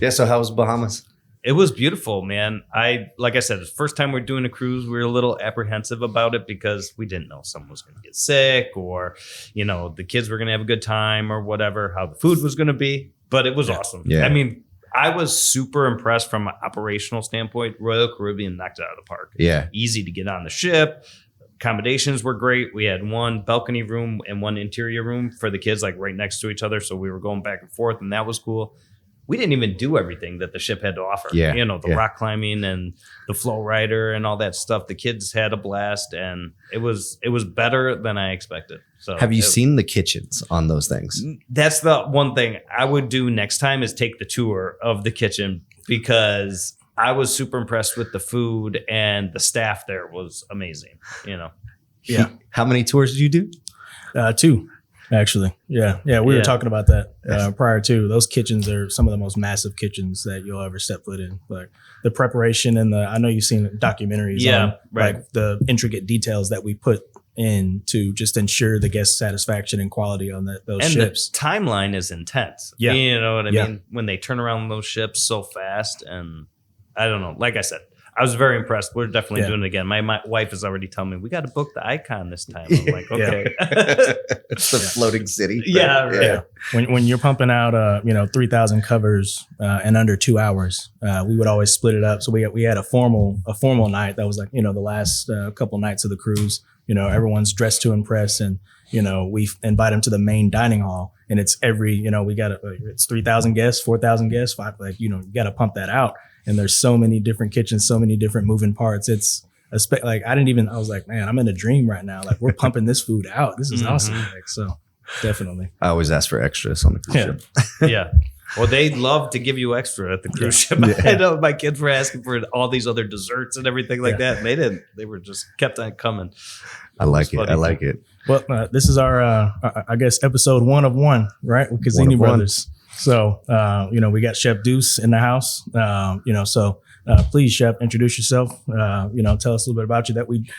Yeah. So how was Bahamas? It was beautiful, man. Like I said, the first time we're doing a cruise, we were a little apprehensive about it because we didn't know someone was going to get sick or, the kids were going to have a good time or whatever, how the food was going to be. But it was awesome. Yeah. I mean, I was super impressed from an operational standpoint. Royal Caribbean knocked it out of the park. Yeah. Easy to get on the ship. Accommodations were great. We had one balcony room and one interior room for the kids, like right next to each other. So we were going back and forth, and that was cool. We didn't even do everything that the ship had to offer. Yeah. The rock climbing and the flow rider and all that stuff. The kids had a blast, and it was better than I expected. So have you seen the kitchens on those things? That's the one thing I would do next time is take the tour of the kitchen, because I was super impressed with the food, and the staff there was amazing. Yeah. How many tours did you do? 2. Actually, yeah. We were talking about that prior to. Those kitchens are some of the most massive kitchens that you'll ever step foot in. Like the preparation and I know you've seen documentaries on like the intricate details that we put in to just ensure the guest satisfaction and quality on those ships. The timeline is intense. Yeah. You know what I mean? When they turn around those ships so fast, and I don't know. Like I said, I was very impressed. We're definitely doing it again. My wife is already telling me we got to book the Icon this time. I'm like, okay. It's the floating city. Yeah. When you're pumping out 3,000 covers in under 2 hours, we would always split it up. So we had a formal night that was like the last couple nights of the cruise. Everyone's dressed to impress, and we invite them to the main dining hall, and it's it's 3,000 guests, 4,000 guests, 5. You got to pump that out. And there's so many different kitchens, so many different moving parts. It's I was like, man, I'm in a dream right now. Like we're pumping this food out. This is awesome. So definitely. I always ask for extras on the cruise ship. Yeah. Well, they love to give you extra at the cruise ship. Yeah. I know my kids were asking for all these other desserts and everything like that. And they didn't. They were just kept on coming. I like it. Well, this is our, I guess, episode 1 of 1, right? With Cozzini Brothers. So, we got Chef Deuce in the house, so please, Chef, introduce yourself, tell us a little bit about you that we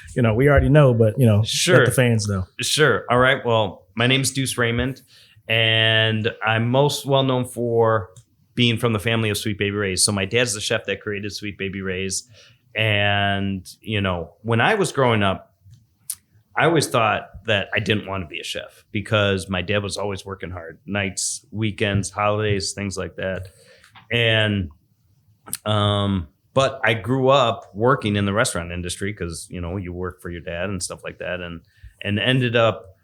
already know, but, sure. Let the fans know. Sure. All right. Well, my name's Deuce Raymond, and I'm most well known for being from the family of Sweet Baby Ray's. So my dad's the chef that created Sweet Baby Ray's. And, when I was growing up, I always thought that I didn't want to be a chef because my dad was always working hard, nights, weekends, holidays, things like that. And, but I grew up working in the restaurant industry because, you work for your dad and stuff like that. And ended up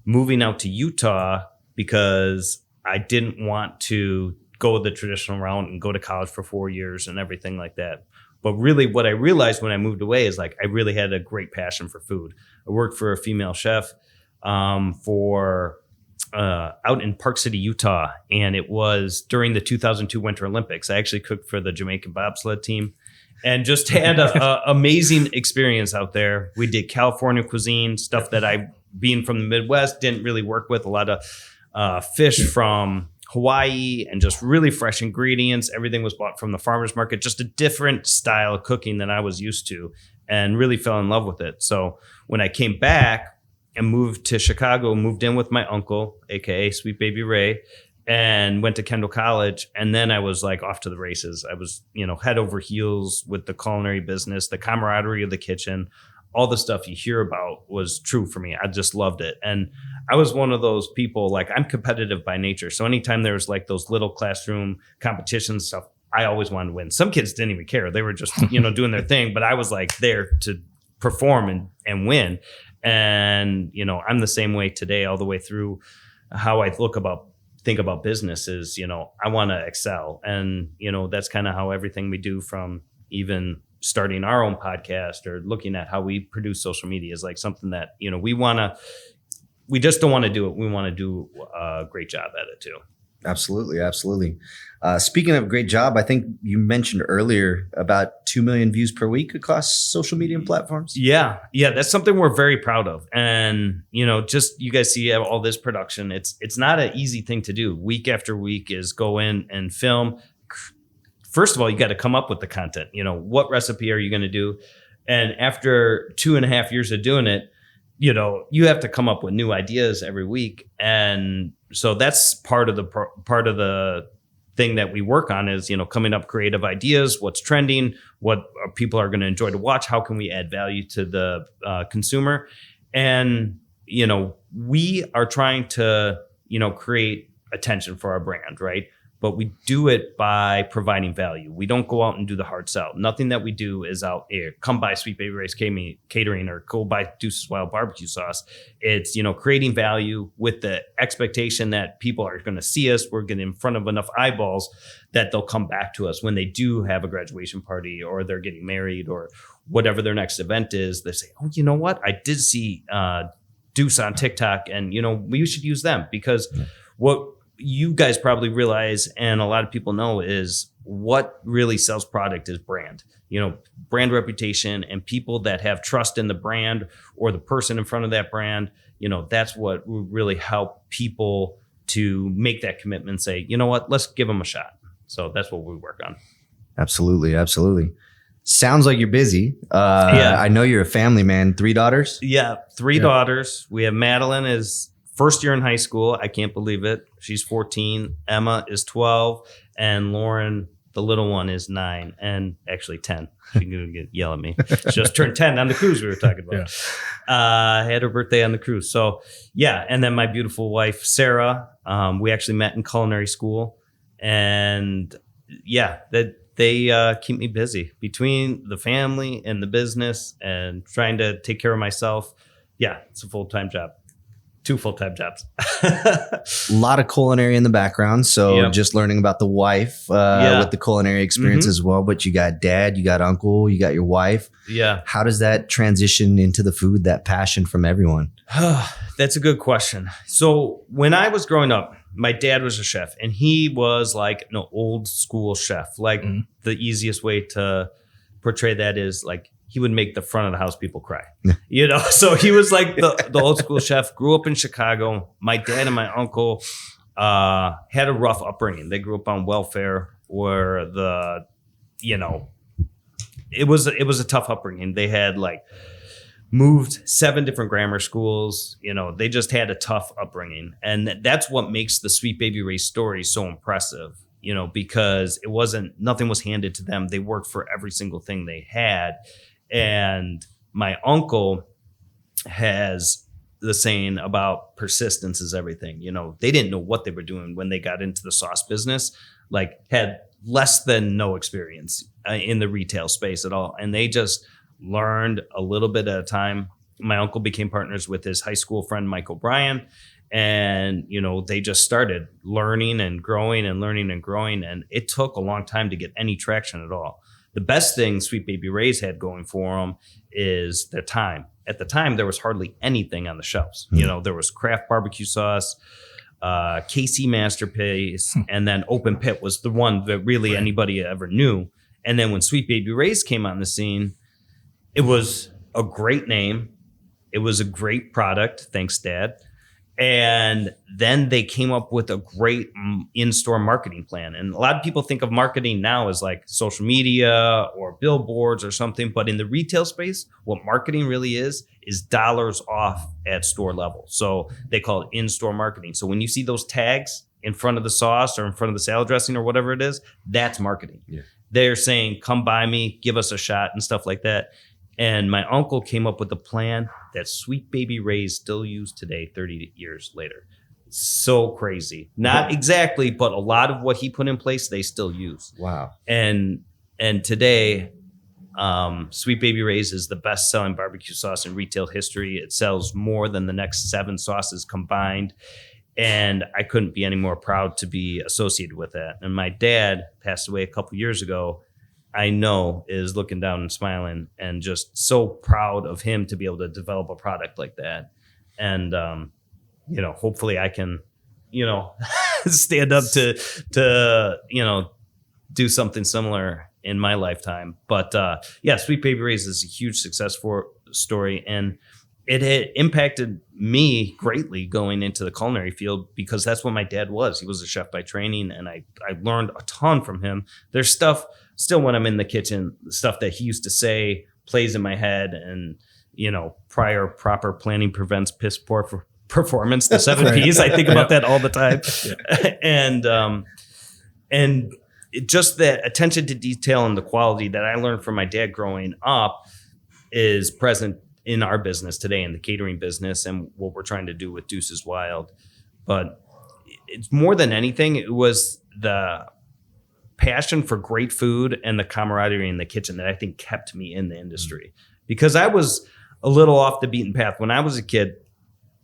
moving out to Utah because I didn't want to go the traditional route and go to college for 4 years and everything like that. But really what I realized when I moved away is like I really had a great passion for food. I worked for a female chef out in Park City, Utah. And it was during the 2002 Winter Olympics. I actually cooked for the Jamaican bobsled team and just had an amazing experience out there. We did California cuisine, stuff that I, being from the Midwest, didn't really work with. A lot of fish from Hawaii and just really fresh ingredients. Everything was bought from the farmer's market, just a different style of cooking than I was used to, and really fell in love with it. So when I came back and moved to Chicago, moved in with my uncle, AKA Sweet Baby Ray, and went to Kendall College. And then I was like off to the races. I was, head over heels with the culinary business, the camaraderie of the kitchen. All the stuff you hear about was true for me. I just loved it. And I was one of those people, like I'm competitive by nature. So anytime there was like those little classroom competition stuff, I always wanted to win. Some kids didn't even care. They were just, doing their thing, but I was like there to perform and win. And, I'm the same way today, all the way through how I think about business is, I want to excel. And, that's kind of how everything we do, from even starting our own podcast or looking at how we produce social media, is like something that, we just don't want to do it. We want to do a great job at it too. Absolutely. Speaking of great job, I think you mentioned earlier about 2 million views per week across social media platforms. Yeah. That's something we're very proud of. And, just you guys see all this production. It's not an easy thing to do. Week after week is go in and film. First of all, you got to come up with the content. What recipe are you going to do? And after 2.5 years of doing it, you have to come up with new ideas every week. And so that's part of the thing that we work on is, coming up creative ideas, what's trending, what people are going to enjoy to watch, how can we add value to the consumer. And, we are trying to, create attention for our brand, right? But we do it by providing value. We don't go out and do the hard sell. Nothing that we do is out here. Come buy Sweet Baby Ray's catering or go buy Deuce's Wild barbecue sauce. It's, creating value with the expectation that people are going to see us. We're getting in front of enough eyeballs that they'll come back to us when they do have a graduation party or they're getting married or whatever their next event is. They say, oh, you know what? I did see Deuce on TikTok and, we should use them because what you guys probably realize, and a lot of people know, is what really sells product is brand, brand reputation and people that have trust in the brand or the person in front of that brand. That's what will really help people to make that commitment and say, you know what, let's give them a shot. So that's what we work on. Absolutely. Absolutely. Sounds like you're busy. Yeah. I know you're a family man. 3 daughters? Yeah. 3 daughters. We have Madeline is first year in high school. I can't believe it. She's 14. Emma is 12. And Lauren, the little one, is 9 and actually 10. She's going to yell at me. She just turned 10 on the cruise we were talking about. Had her birthday on the cruise. So, yeah. And then my beautiful wife, Sarah, we actually met in culinary school. And, yeah, they keep me busy between the family and the business and trying to take care of myself. Yeah, it's a full-time job. 2 full-time jobs. A lot of culinary in the background. So just learning about the wife with the culinary experience as well. But you got dad, you got uncle, you got your wife. Yeah. How does that transition into the food, that passion from everyone? That's a good question. So when I was growing up, my dad was a chef and he was like an old school chef. Like the easiest way to portray that is like, he would make the front of the house people cry, so he was like the old school chef, grew up in Chicago. My dad and my uncle had a rough upbringing. They grew up on welfare where it was a tough upbringing. They had like moved 7 different grammar schools. They just had a tough upbringing. And that's what makes the Sweet Baby Ray story so impressive, because nothing was handed to them. They worked for every single thing they had. And my uncle has the saying about persistence is everything. They didn't know what they were doing when they got into the sauce business, like had less than no experience in the retail space at all. And they just learned a little bit at a time. My uncle became partners with his high school friend, Mike O'Brien. And, they just started learning and growing and learning and growing. And it took a long time to get any traction at all. The best thing Sweet Baby Ray's had going for them is their time. At the time, there was hardly anything on the shelves. There was Kraft barbecue sauce, KC Masterpiece, and then Open Pit was the one that really anybody ever knew. And then when Sweet Baby Ray's came on the scene, it was a great name. It was a great product. Thanks, Dad. And then they came up with a great in-store marketing plan. And a lot of people think of marketing now as like social media or billboards or something. But in the retail space, what marketing really is dollars off at store level. So they call it in-store marketing. So when you see those tags in front of the sauce or in front of the salad dressing or whatever it is, that's marketing. Yeah. They're saying, come by me, give us a shot and stuff like that. And my uncle came up with a plan that Sweet Baby Ray's still use today, 30 years later. So crazy. Not exactly, but a lot of what he put in place, they still use. Wow. And today, Sweet Baby Ray's is the best-selling barbecue sauce in retail history. It sells more than the next 7 sauces combined. And I couldn't be any more proud to be associated with that. And my dad passed away a couple years ago. I know is looking down and smiling and just so proud of him to be able to develop a product like that. And, hopefully I can, stand up to, do something similar in my lifetime. But Sweet Baby Ray's is a huge success story. And it had impacted me greatly going into the culinary field because that's what my dad was. He was a chef by training, and I learned a ton from him. There's stuff still when I'm in the kitchen, stuff that he used to say plays in my head, and proper planning prevents piss poor performance. The 7 Ps. I think about that all the time. And just that attention to detail and the quality that I learned from my dad growing up is present in our business today, in the catering business and what we're trying to do with Deuces Wild. But it's more than anything, it was the passion for great food and the camaraderie in the kitchen that I think kept me in the industry. Because I was a little off the beaten path. When I was a kid,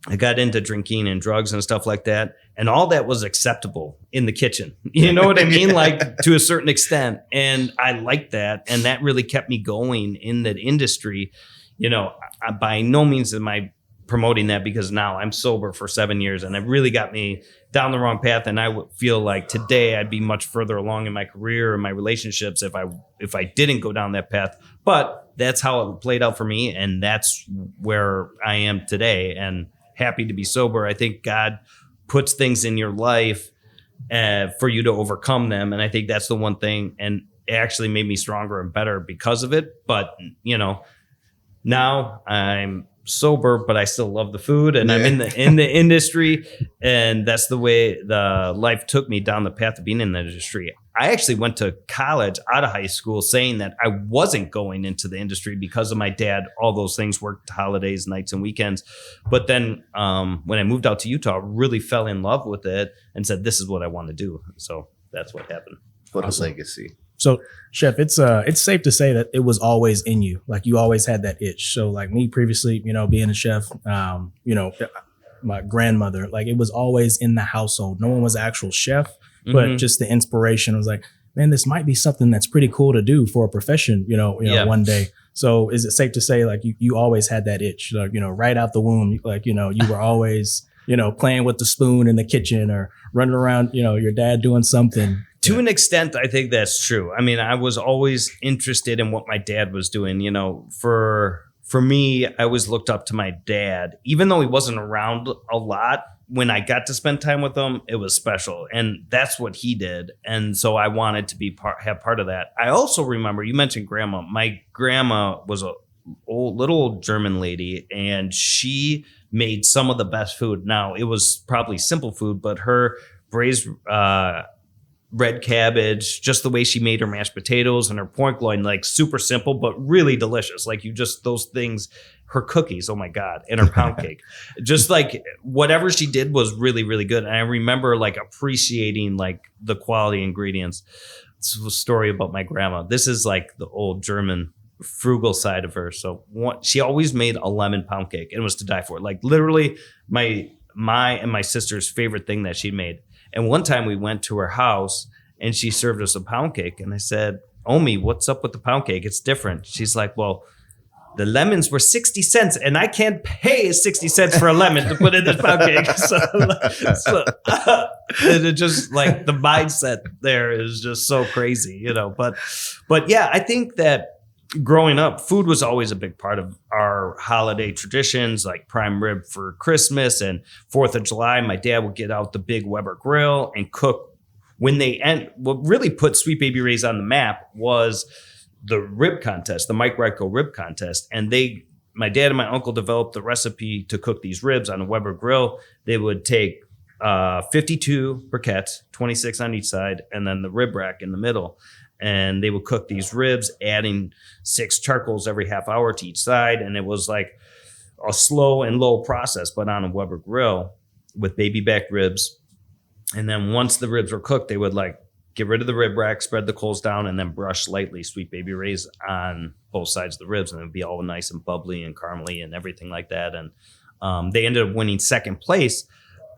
I got into drinking and drugs and stuff like that. And all that was acceptable in the kitchen. You know what I mean? Like to a certain extent. And I liked that. And that really kept me going in that industry. You know, by no means am I promoting that, because now I'm sober for 7 years and it really got me down the wrong path. And I would feel like today I'd be much further along in my career and my relationships if I didn't go down that path. But that's how it played out for me. And that's where I am today, and happy to be sober. I think God puts things in your life for you to overcome them. And I think that's the one thing. And it actually made me stronger and better because of it. But, you know, now I'm sober, but I still love the food, and I'm in the industry, and that's the way the life took me down the path of being in the industry. I actually went to college out of high school saying that I wasn't going into the industry because of my dad. All those things, worked holidays, nights, and weekends. But then when I moved out to Utah, I really fell in love with it and said, this is what I want to do. So that's what happened. What a legacy. So, Chef, it's safe to say that it was always in you. Like you always had that itch. So like me previously, you know, being a chef, you know, my grandmother, like it was always in the household. No one was an actual chef, but just the inspiration was like, man, this might be something that's pretty cool to do for a profession, you know, one day. So is it safe to say like you always had that itch, like, you know, right out the womb, like, you know, you were always, you know, playing with the spoon in the kitchen or running around, you know, your dad doing something? To an extent, I think that's true. I mean, I was always interested in what my dad was doing. You know, for me, I always looked up to my dad, even though he wasn't around a lot. When I got to spend time with him, it was special, and that's what he did. And so I wanted to be have part of that. I also remember, you mentioned grandma. My grandma was a little old German lady, and she made some of the best food. Now, it was probably simple food, but her braised red cabbage, just the way she made her mashed potatoes and her pork loin, like super simple, but really delicious. Like those things, her cookies, oh my God, and her pound cake. Just like whatever she did was really, really good. And I remember like appreciating like the quality ingredients. It's a story about my grandma. This is like the old German frugal side of her. So she always made a lemon pound cake, and it was to die for. Like literally my and my sister's favorite thing that she made. And one time we went to her house and she served us a pound cake. And I said, Omi, what's up with the pound cake? It's different. She's like, well, the lemons were 60 cents and I can't pay 60 cents for a lemon to put in this pound cake. And it just like the mindset there is just so crazy, you know. But yeah, I think that growing up, food was always a big part of our holiday traditions, like prime rib for Christmas and 4th of July. My dad would get out the big Weber grill and cook. What really put Sweet Baby Ray's on the map was the rib contest, the Mike Redko rib contest. And my dad and my uncle developed the recipe to cook these ribs on a Weber grill. They would take 52 briquettes, 26 on each side, and then the rib rack in the middle. And they would cook these ribs, adding 6 charcoals every half hour to each side. And it was like a slow and low process, but on a Weber grill with baby back ribs. And then once the ribs were cooked, they would like get rid of the rib rack, spread the coals down, and then brush lightly Sweet Baby Ray's on both sides of the ribs. And it would be all nice and bubbly and caramely and everything like that. And they ended up winning second place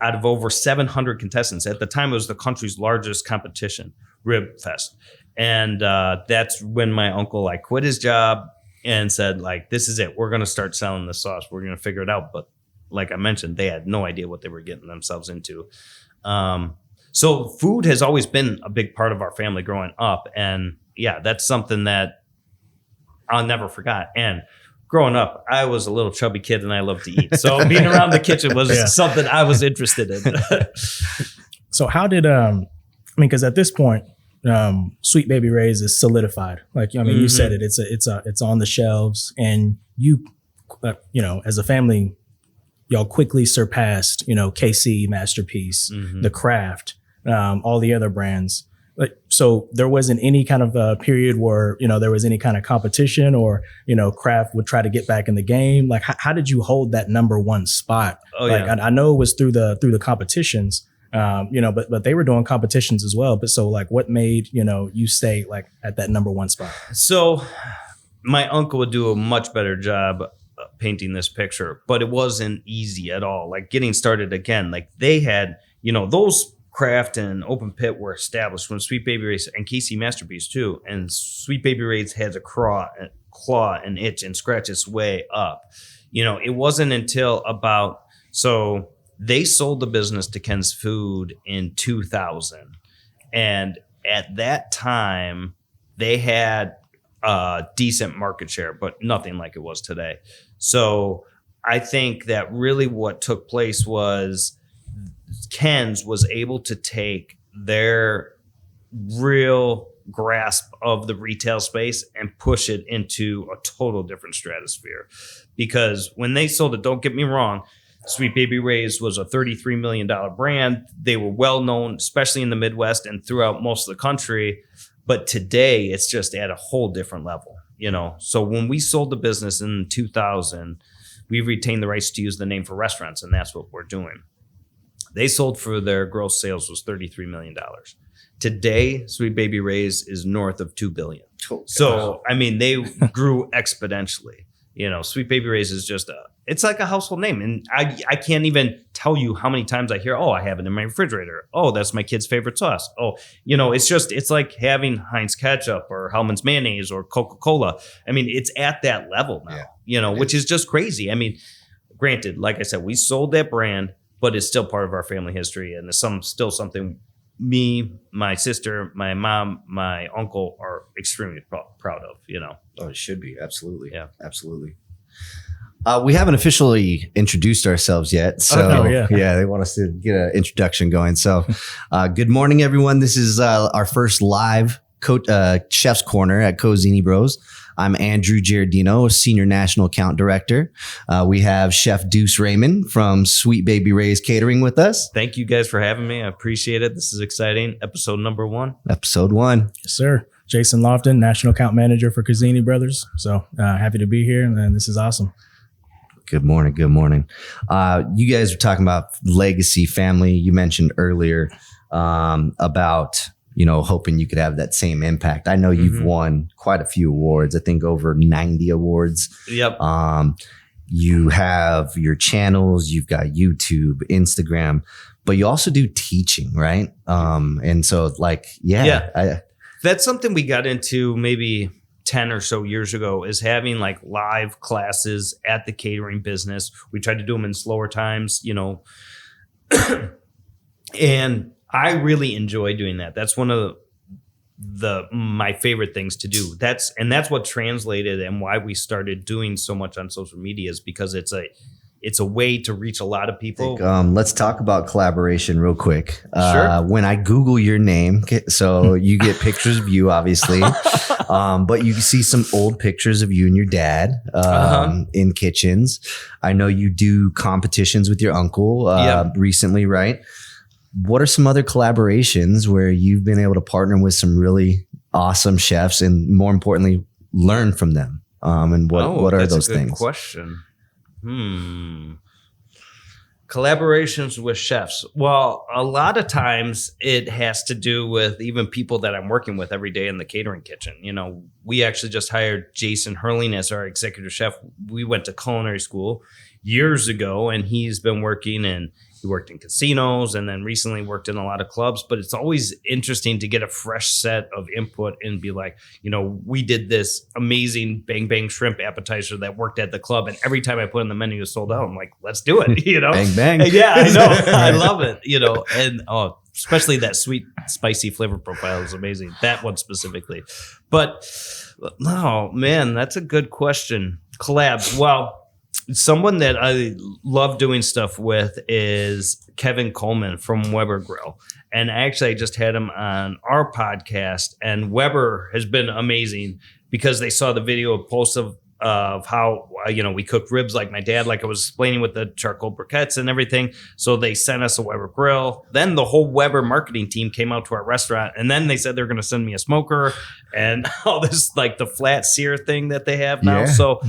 out of over 700 contestants. At the time, it was the country's largest competition, Rib Fest. And that's when my uncle like quit his job and said, like, this is it. We're going to start selling the sauce. We're going to figure it out. But like I mentioned, they had no idea what they were getting themselves into. So food has always been a big part of our family growing up. And yeah, that's something that I'll never forget. And growing up, I was a little chubby kid and I loved to eat. So being around the kitchen was something I was interested in. So how did, because at this point, Sweet Baby Ray's is solidified. Like, I mean, you said it, it's on the shelves, and you know, as a family, y'all quickly surpassed, you know, KC, Masterpiece, The Craft, all the other brands. Like, so there wasn't any kind of a period where, there was any kind of competition or, craft would try to get back in the game. Like, how did you hold that number one spot? I know it was through the competitions, but they were doing competitions as well. But so like, what made, you stay like at that number one spot? So my uncle would do a much better job painting this picture, but it wasn't easy at all. Like getting started again, like they had, those craft and open pit were established when Sweet Baby Ray's and KC Masterpiece too. And Sweet Baby Ray's has a claw and itch and scratch its way up. It wasn't until so they sold the business to Ken's Food in 2000. And at that time they had a decent market share, but nothing like it was today. So I think that really what took place was Ken's was able to take their real grasp of the retail space and push it into a total different stratosphere. Because when they sold it, don't get me wrong, Sweet Baby Ray's was a $33 million brand. They were well known, especially in the Midwest and throughout most of the country. But today it's just at a whole different level, So when we sold the business in 2000, we retained the rights to use the name for restaurants, and that's what we're doing. They sold for their gross sales was $33 million. Today, Sweet Baby Ray's is north of $2 billion. Oh, so, I mean, they grew exponentially. Sweet Baby Ray's is just it's like a household name. And I can't even tell you how many times I hear, I have it in my refrigerator. Oh, that's my kid's favorite sauce. Oh, it's like having Heinz ketchup or Hellmann's mayonnaise or Coca-Cola. I mean, it's at that level now, which is just crazy. I mean, granted, like I said, we sold that brand, but it's still part of our family history. And it's still something me, my sister, my mom, my uncle are extremely proud of, Oh, it should be. Absolutely. Yeah, absolutely. We haven't officially introduced ourselves yet. So they want us to get an introduction going. So good morning, everyone. This is our first live Chef's Corner at Cozzini Bros. I'm Andrew Giardino, Senior National Account Director. We have Chef Deuce Raymond from Sweet Baby Ray's Catering with us. Thank you guys for having me. I appreciate it. This is exciting. Episode number 1. Episode 1. Yes, sir. Jason Lofton, National Account Manager for Cozzini Brothers. So happy to be here, and this is awesome. Good morning. Good morning. You guys were talking about legacy, family. You mentioned earlier about hoping you could have that same impact. I know you've won quite a few awards. I think over 90 awards. Yep. You have your channels. You've got YouTube, Instagram, but you also do teaching, right? And so that's something we got into maybe 10 or so years ago, is having like live classes at the catering business. We tried to do them in slower times, and I really enjoy doing that. That's one of my favorite things to do. That's what translated and why we started doing so much on social media, is because it's a way to reach a lot of people. Let's talk about collaboration real quick. Sure. When I Google your name, so you get pictures of you, obviously, but you see some old pictures of you and your dad in kitchens. I know you do competitions with your uncle recently, right? What are some other collaborations where you've been able to partner with some really awesome chefs and, more importantly, learn from them? And what are those things? That's a good question. Collaborations with chefs. Well, a lot of times it has to do with even people that I'm working with every day in the catering kitchen. We actually just hired Jason Hurling as our executive chef. We went to culinary school years ago, and he's been working he worked in casinos and then recently worked in a lot of clubs. But it's always interesting to get a fresh set of input and be like, we did this amazing bang bang shrimp appetizer that worked at the club, and every time I put in the menu, it sold out. I'm like, let's do it. Bang bang. Yeah, I know. I love it. And especially that sweet spicy flavor profile is amazing. That one specifically. But no, man, that's a good question. Collabs. Well, someone that I love doing stuff with is Kevin Coleman from Weber Grill. And actually, I just had him on our podcast, and Weber has been amazing because they saw the video post of of how, we cooked ribs like my dad, like I was explaining with the charcoal briquettes and everything. So they sent us a Weber grill. Then the whole Weber marketing team came out to our restaurant, and then they said they're going to send me a smoker and all this, like the flat sear thing that they have now. Yeah. So,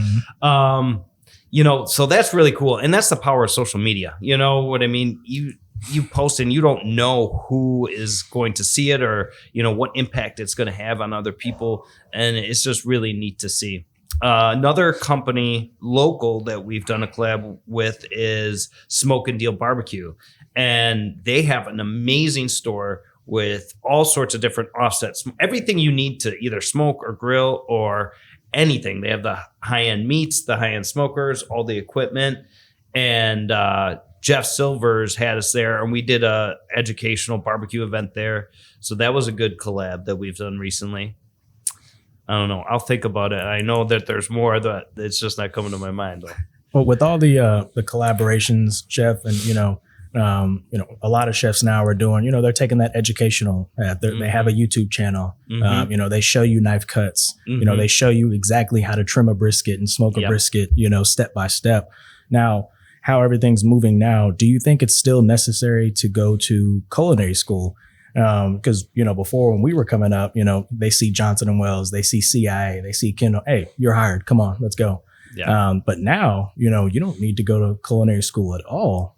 so that's really cool. And that's the power of social media. You know what I mean? You post and you don't know who is going to see it or, what impact it's going to have on other people. And it's just really neat to see. Another company local that we've done a collab with is Smoke and Deal Barbecue. And they have an amazing store with all sorts of different offsets, everything you need to either smoke or grill or anything. They have the high-end meats, the high-end smokers, all the equipment. And Jeff Silvers had us there, and we did a educational barbecue event there. So that was a good collab that we've done recently. I don't know. I'll think about it. I know that there's more that it's just not coming to my mind though. Well, with all the collaborations, chef, and a lot of chefs now are doing, they're taking that educational. They have a YouTube channel. They show you knife cuts. They show you exactly how to trim a brisket and smoke a brisket. Step by step. Now, how everything's moving now, do you think it's still necessary to go to culinary school? Because, before when we were coming up, they see Johnson and Wells, they see CIA, they see Kendall. Hey, you're hired. Come on, let's go. Yeah. But now, you don't need to go to culinary school at all.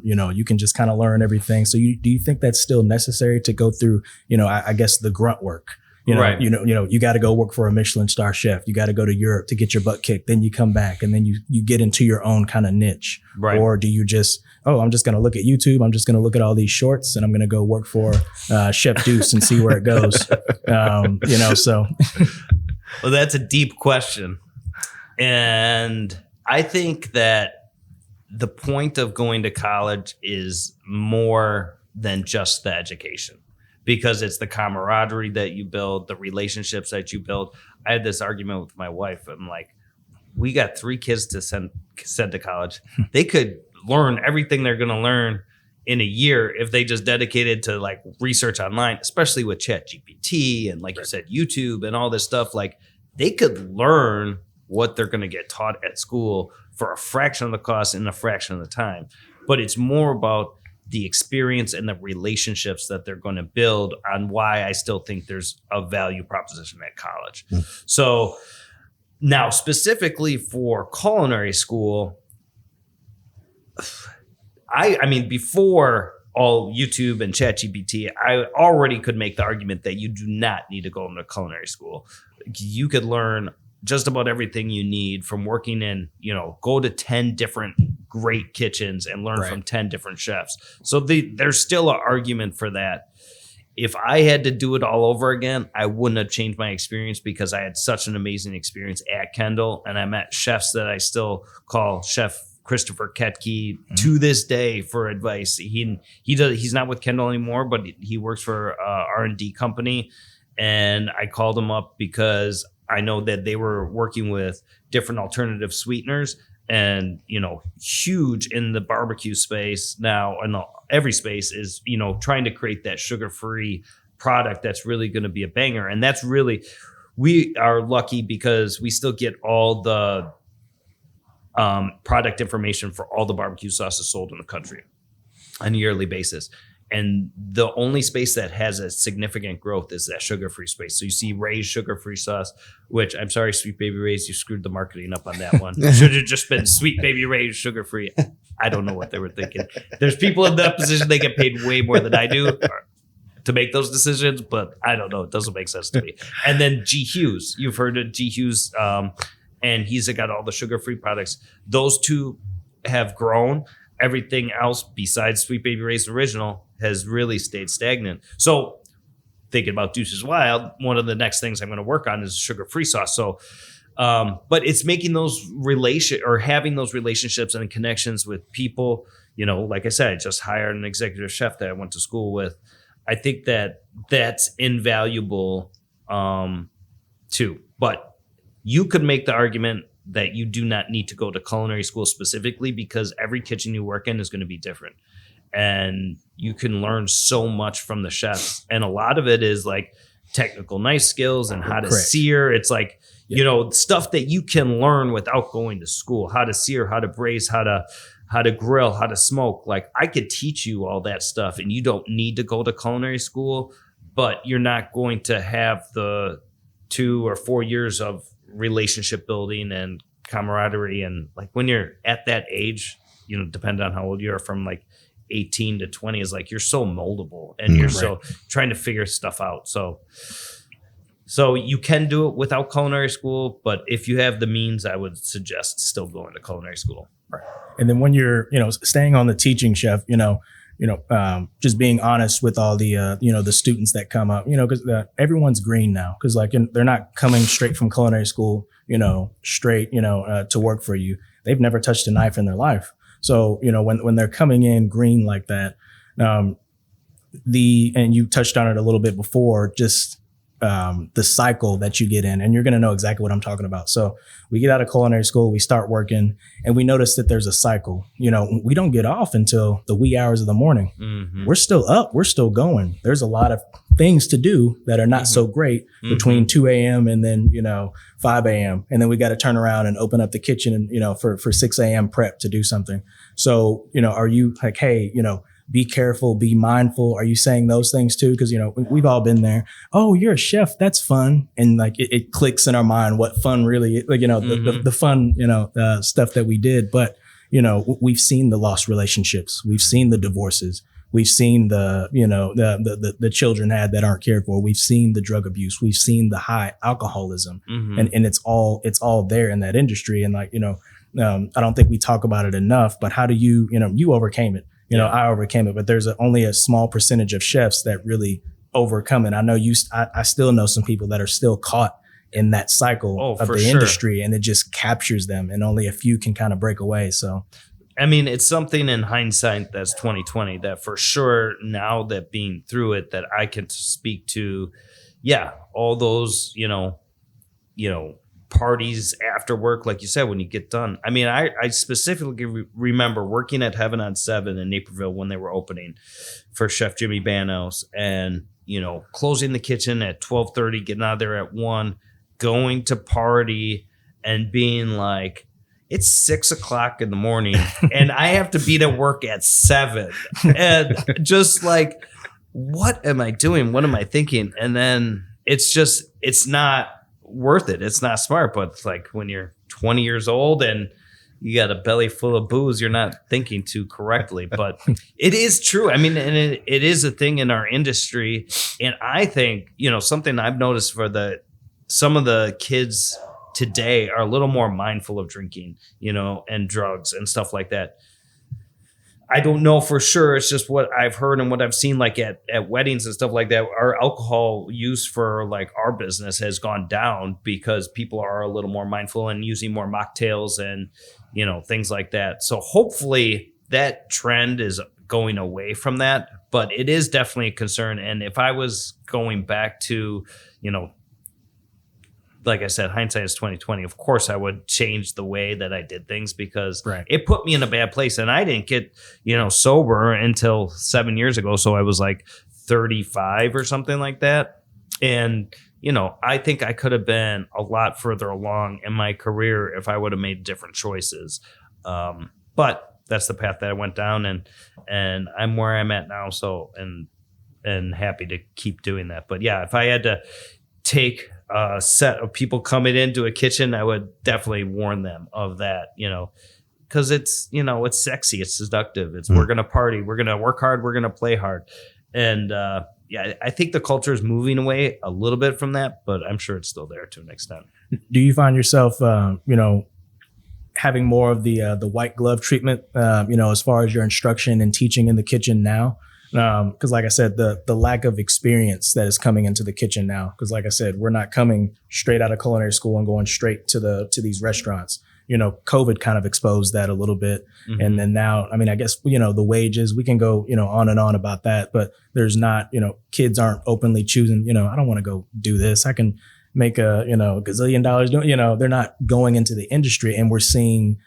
You can just kind of learn everything. So do you think that's still necessary to go through, I guess the grunt work? Right. You got to go work for a Michelin star chef. You got to go to Europe to get your butt kicked. Then you come back and then you get into your own kind of niche. Right. Or do you just, I'm just going to look at YouTube. I'm just going to look at all these shorts and I'm going to go work for Chef Deuce and see where it goes. So. Well, that's a deep question. And I think that the point of going to college is more than just the education. Because it's the camaraderie that you build, the relationships that you build. I had this argument with my wife. I'm like, we got 3 kids to send to college. They could learn everything they're going to learn in a year if they just dedicated to like research online, especially with ChatGPT and like you said, YouTube and all this stuff. Like they could learn what they're going to get taught at school for a fraction of the cost in a fraction of the time. But it's more about the experience and the relationships that they're going to build on why I still think there's a value proposition at college. So now specifically for culinary school, I mean, before all YouTube and ChatGPT, I already could make the argument that you do not need to go into culinary school. You could learn just about everything you need from working in, go to 10 different great kitchens and learn from 10 different chefs. So there's still an argument for that. If I had to do it all over again, I wouldn't have changed my experience because I had such an amazing experience at Kendall. And I met chefs that I still call Chef Christopher Ketke to this day for advice. He's not with Kendall anymore, but he works for a R&D company. And I called him up because I know that they were working with different alternative sweeteners and, huge in the barbecue space now, and every space is, trying to create that sugar-free product that's really going to be a banger. And that's really, we are lucky because we still get all the product information for all the barbecue sauces sold in the country on a yearly basis. And the only space that has a significant growth is that sugar-free space. So you see Ray's sugar-free sauce, which I'm sorry, Sweet Baby Ray's, you screwed the marketing up on that one. Should have just been Sweet Baby Ray's sugar-free. I don't know what they were thinking. There's people in that position, they get paid way more than I do to make those decisions, but I don't know. It doesn't make sense to me. And then G. Hughes. You've heard of G. Hughes, and he's got all the sugar-free products. Those two have grown. Everything else besides Sweet Baby Ray's original has really stayed stagnant. So thinking about Deuce's Wild, one of the next things I'm going to work on is sugar-free sauce. So, but it's making those having those relationships and connections with people. Like I said, I just hired an executive chef that I went to school with. I think that that's invaluable too. But you could make the argument that you do not need to go to culinary school specifically because every kitchen you work in is going to be different. And you can learn so much from the chefs. And a lot of it is like technical knife skills and how to sear. It's like you know, stuff that you can learn without going to school, how to sear, how to braise, how to grill, how to smoke. Like I could teach you all that stuff and you don't need to go to culinary school, but you're not going to have the 2 or 4 years of relationship building and camaraderie. And like when you're at that age, you know, depending on how old you are, from like 18 to 20 is like, you're so moldable and you're so trying to figure stuff out. So you can do it without culinary school, but if you have the means, I would suggest still going to culinary school. Right. And then when you're, you know, staying on the teaching, chef, just being honest with all the, the students that come up, because everyone's green now, because like they're not coming straight from culinary school, straight, to work for you. They've never touched a knife in their life. So, when they're coming in green like that, and you touched on it a little bit before, just the cycle that you get in, and you're going to know exactly what I'm talking about. So we get out of culinary school, we start working, and we notice that there's a cycle. We don't get off until the wee hours of the morning. Mm-hmm. We're still up. We're still going. There's a lot of things to do that are not so great between 2 a.m. and then, 5 a.m. And then we got to turn around and open up the kitchen and, for 6 a.m. prep to do something. So, are you like, hey, be careful, be mindful? Are you saying those things too? Because, we've all been there. Oh, you're a chef. That's fun. And like it clicks in our mind what fun really is, like, the fun, stuff that we did. But, we've seen the lost relationships. We've seen the divorces. We've seen the children had that aren't cared for. We've seen the drug abuse. We've seen the high alcoholism, and it's all there in that industry. And like, I don't think we talk about it enough, but how do you overcame it? I overcame it, but there's only a small percentage of chefs that really overcome it. I know I still know some people that are still caught in that cycle of the industry, and it just captures them, and only a few can kind of break away. So, I mean, it's something in hindsight that's 2020 that for sure, now that being through it, that I can speak to, all those, parties after work, like you said, when you get done. I mean, I specifically remember working at Heaven on 7 in Naperville when they were opening for Chef Jimmy Banos, and, closing the kitchen at 12:30, getting out of there at 1, going to party and being like, it's 6 o'clock in the morning and I have to be to work at 7, and just like, what am I doing? What am I thinking? And then it's not worth it. It's not smart. But it's like when you're 20 years old and you got a belly full of booze, you're not thinking too correctly. But it is true. I mean, and it is a thing in our industry. And I think, something I've noticed for some of the kids today are a little more mindful of drinking, and drugs and stuff like that. I don't know for sure. It's just what I've heard and what I've seen, like at weddings and stuff like that. Our alcohol use for like our business has gone down because people are a little more mindful and using more mocktails and, things like that. So hopefully that trend is going away from that, but it is definitely a concern. And if I was going back to, like I said, hindsight is 2020. Of course, I would change the way that I did things because it put me in a bad place. And I didn't get, sober until 7 years ago. So I was like 35 or something like that. And, I think I could have been a lot further along in my career if I would have made different choices. But that's the path that I went down, and I'm where I'm at now. So, and happy to keep doing that. But yeah, if I had to take a set of people coming into a kitchen, I would definitely warn them of that, because it's, it's sexy, it's seductive. It's we're going to party, we're going to work hard, we're going to play hard. And I think the culture is moving away a little bit from that, but I'm sure it's still there to an extent. Do you find yourself, having more of the white glove treatment, as far as your instruction and teaching in the kitchen now? Because like I said, the lack of experience that is coming into the kitchen now, because like I said, we're not coming straight out of culinary school and going straight to these restaurants. COVID kind of exposed that a little bit. Mm-hmm. And then now, I mean, I guess, the wages, we can go, on and on about that, but there's not, kids aren't openly choosing, I don't want to go do this. I can make a gazillion dollars doing, they're not going into the industry, and we're seeing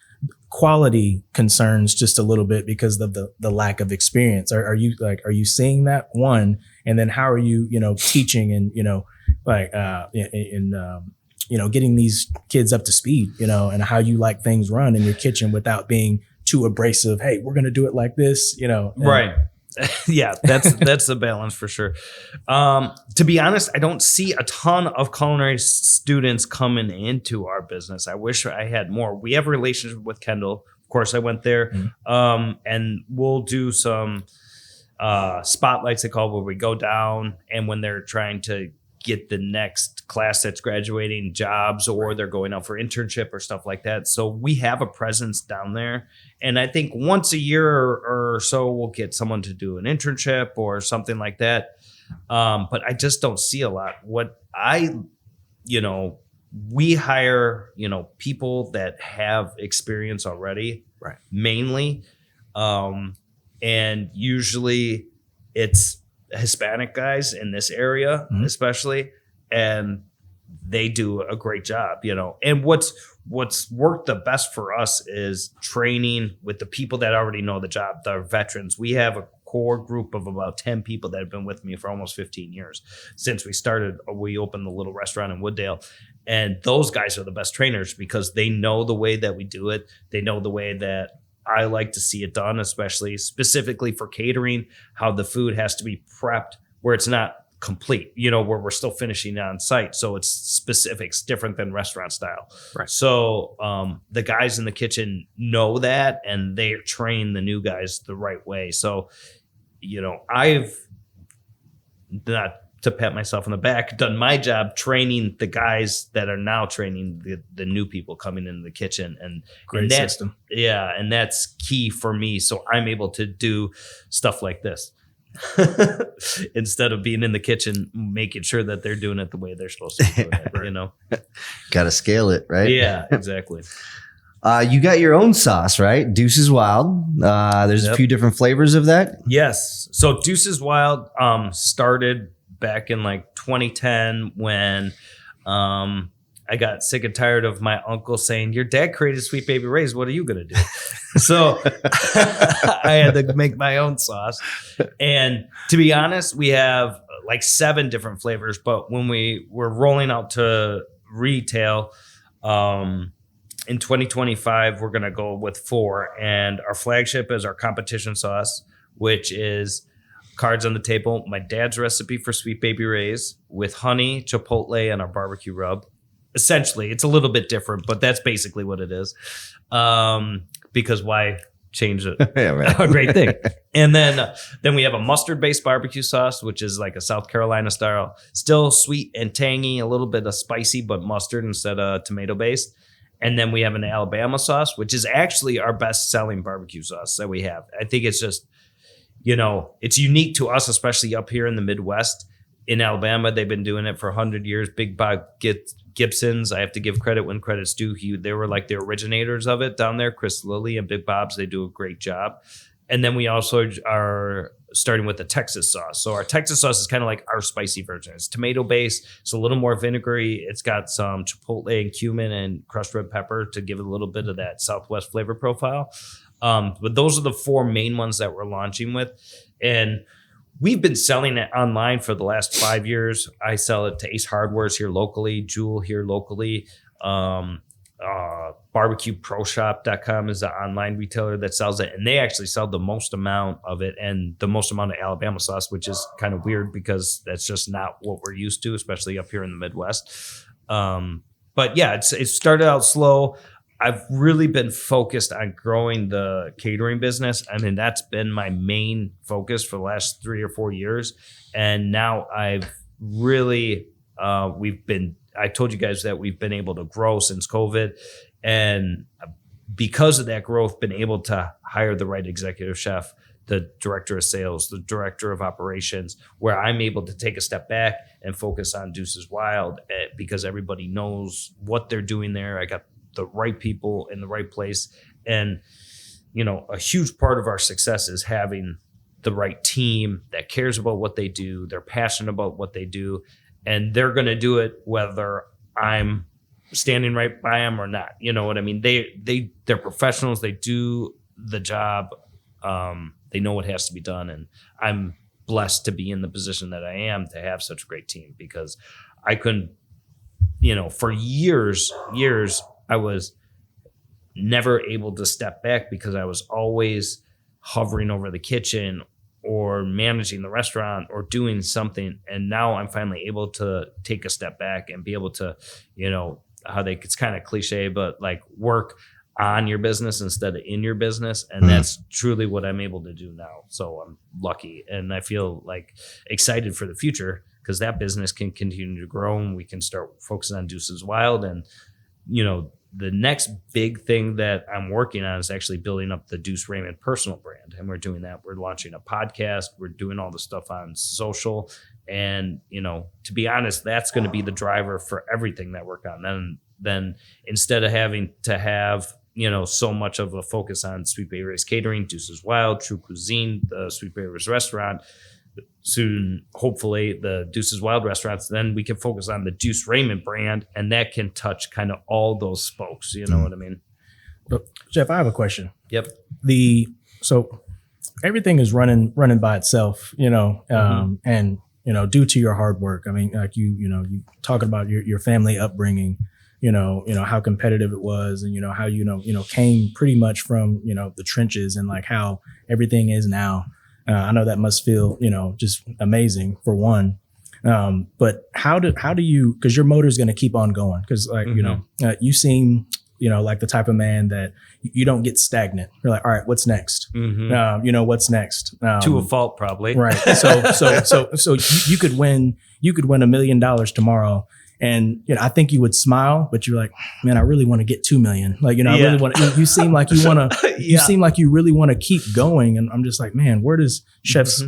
quality concerns just a little bit because of the lack of experience. Are you seeing that, one? And then how are you, teaching and, getting these kids up to speed, and how you like things run in your kitchen without being too abrasive. Hey, we're going to do it like this, Right. Yeah, that's the balance for sure. To be honest, I don't see a ton of culinary students coming into our business. I wish I had more. We have a relationship with Kendall. Of course, I went there, and we'll do some spotlights, they call it, where we go down, and when they're trying to get the next class that's graduating jobs, or they're going out for internship or stuff like that. So we have a presence down there. And I think once a year or so, we'll get someone to do an internship or something like that. But I just don't see a lot. We hire, people that have experience already, right? Mainly. And usually it's Hispanic guys in this area, especially, and they do a great job, and what's worked the best for us is training with the people that already know the job, the veterans. We have a core group of about 10 people that have been with me for almost 15 years since we opened the little restaurant in Wooddale, and those guys are the best trainers because they know the way that we do it. They know the way that I like to see it done, specifically for catering, how the food has to be prepped where it's not complete, where we're still finishing on site. So it's specifics different than restaurant style. Right. So the guys in the kitchen know that, and they train the new guys the right way. So, I've not to pat myself on the back, done my job training the guys that are now training the new people coming into the kitchen. Great system. Yeah. And that's key for me. So I'm able to do stuff like this instead of being in the kitchen, making sure that they're doing it the way they're supposed to be doing it, Got to scale it, right? Yeah, exactly. You got your own sauce, right? Deuces Wild. There's a few different flavors of that. Yes. So Deuces Wild started back in like 2010 when I got sick and tired of my uncle saying, your dad created Sweet Baby Ray's. What are you going to do? So I had to make my own sauce. And to be honest, we have like 7 different flavors. But when we were rolling out to retail in 2025, we're going to go with 4. And our flagship is our competition sauce, which is cards on the table, my dad's recipe for Sweet Baby Ray's with honey, chipotle, and our barbecue rub. Essentially, it's a little bit different, but that's basically what it is. Because why change it? Yeah, right. A great thing. And then we have a mustard-based barbecue sauce, which is like a South Carolina style, still sweet and tangy, a little bit of spicy, but mustard instead of tomato-based. And then we have an Alabama sauce, which is actually our best-selling barbecue sauce that we have. I think it's just, it's unique to us, especially up here in the Midwest. In Alabama, they've been doing it for 100 years. Big Bob Gibson's, I have to give credit when credit's due. They were like the originators of it down there. Chris Lilly and Big Bob's, they do a great job. And then we also are starting with the Texas sauce. So our Texas sauce is kind of like our spicy version. It's tomato-based. It's a little more vinegary. It's got some chipotle and cumin and crushed red pepper to give it a little bit of that Southwest flavor profile. But those are the 4 main ones that we're launching with. And we've been selling it online for the last 5 years. I sell it to Ace Hardware's here locally, Jewel here locally. BarbecueProShop.com is the online retailer that sells it. And they actually sell the most amount of it and the most amount of Alabama sauce, which is kind of weird because that's just not what we're used to, especially up here in the Midwest. But yeah, it started out slow. I've really been focused on growing the catering business. I mean, that's been my main focus for the last 3 or 4 years. And now I've really, I told you guys that we've been able to grow since COVID. And because of that growth, been able to hire the right executive chef, the director of sales, the director of operations, where I'm able to take a step back and focus on Deuces Wild because everybody knows what they're doing there. I got the right people in the right place. And, a huge part of our success is having the right team that cares about what they do. They're passionate about what they do, and they're going to do it whether I'm standing right by them or not. You know what I mean? They're professionals. They do the job. They know what has to be done. And I'm blessed to be in the position that I am, to have such a great team, because I couldn't for years, I was never able to step back because I was always hovering over the kitchen or managing the restaurant or doing something. And now I'm finally able to take a step back and be able to, it's kind of cliche, but like work on your business instead of in your business. And that's truly what I'm able to do now. So I'm lucky. And I feel like excited for the future because that business can continue to grow and we can start focusing on Deuces Wild. And, the next big thing that I'm working on is actually building up the Deuce Raymond personal brand. And we're doing that. We're launching a podcast. We're doing all the stuff on social. And, to be honest, that's going to be the driver for everything that we're on. And then instead of having to have, so much of a focus on Sweet Baby Ray's Catering, Deuces Wild, True Cuisine, the Sweet Baby Ray's Restaurant, soon, hopefully, the Deuces Wild restaurants, then we can focus on the Deuce Raymond brand, and that can touch kind of all those spokes. You know what I mean? But Jeff, I have a question. Yep. So everything is running by itself, and due to your hard work. I mean, like you talking about your family upbringing, how competitive it was, and how came pretty much from the trenches and like how everything is now. I know that must feel, just amazing for one. But how do you, because your motor is going to keep on going. Because like, you seem, like the type of man that you don't get stagnant. You're like, all right, what's next? What's next? To a fault, probably. Right. So you could win $1 million tomorrow. And, I think you would smile, but you're like, man, I really want to get 2 million. Like, I really want to, you seem like you want to, you seem like you really want to keep going. And I'm just like, man, where does Chef's,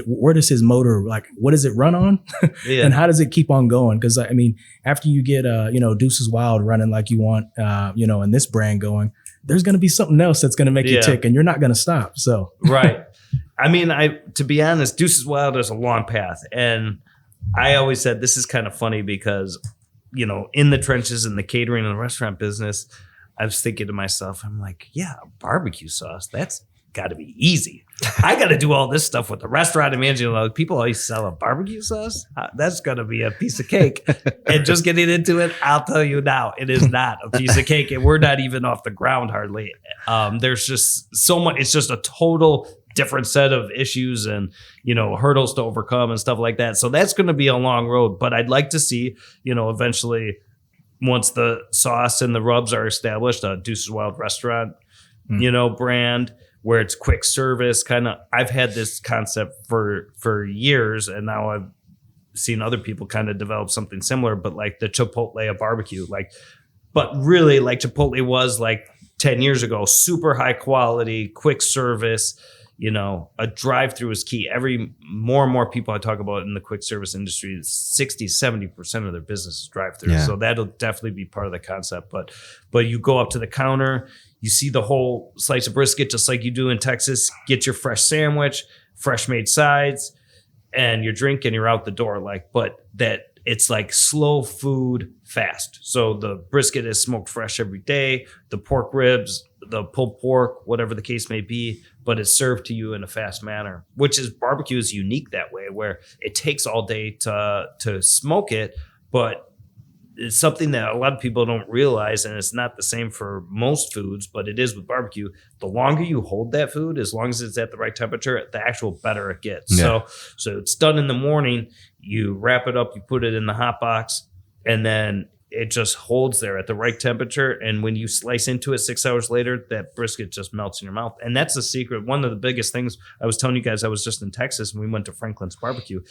where does his motor, like, what does it run on? And how does it keep on going? Cause I mean, after you get, Deuces Wild running like you want, and this brand going, there's going to be something else that's going to make you tick and you're not going to stop. So, right. I mean, to be honest, Deuces Wild is a long path. And I always said this is kind of funny because, in the trenches in the catering and the restaurant business, I was thinking to myself, I'm like, barbecue sauce, that's got to be easy. I got to do all this stuff with the restaurant and managing. People always sell a barbecue sauce. That's going to be a piece of cake. And just getting into it, I'll tell you now, it is not a piece of cake. And we're not even off the ground hardly. There's just so much. It's just a total different set of issues and, hurdles to overcome and stuff like that. So that's going to be a long road, but I'd like to see, eventually once the sauce and the rubs are established, a Deuces Wild restaurant, brand where it's quick service kind of. I've had this concept for years and now I've seen other people kind of develop something similar, but like the Chipotle of barbecue, but really like Chipotle was like 10 years ago, super high quality, quick service. A drive-through is key. More and more people I talk about in the quick service industry, 60-70% of their business is drive-through. Yeah. So that'll definitely be part of the concept. But you go up to the counter, you see the whole slice of brisket, just like you do in Texas, get your fresh sandwich, fresh made sides, and your drink, and you're out the door. But that it's like slow food fast. So the brisket is smoked fresh every day, the pork ribs, the pulled pork, whatever the case may be, but it's served to you in a fast manner, which is barbecue is unique that way, where it takes all day to smoke it, but it's something that a lot of people don't realize, and it's not the same for most foods, but it is with barbecue. The longer you hold that food, as long as it's at the right temperature, the actual better it gets. Yeah. So it's done in the morning, you wrap it up, you put it in the hot box, and then it just holds there at the right temperature. And when you slice into it 6 hours later, that brisket just melts in your mouth. And that's the secret. One of the biggest things I was telling you guys, I was just in Texas and we went to Franklin's Barbecue.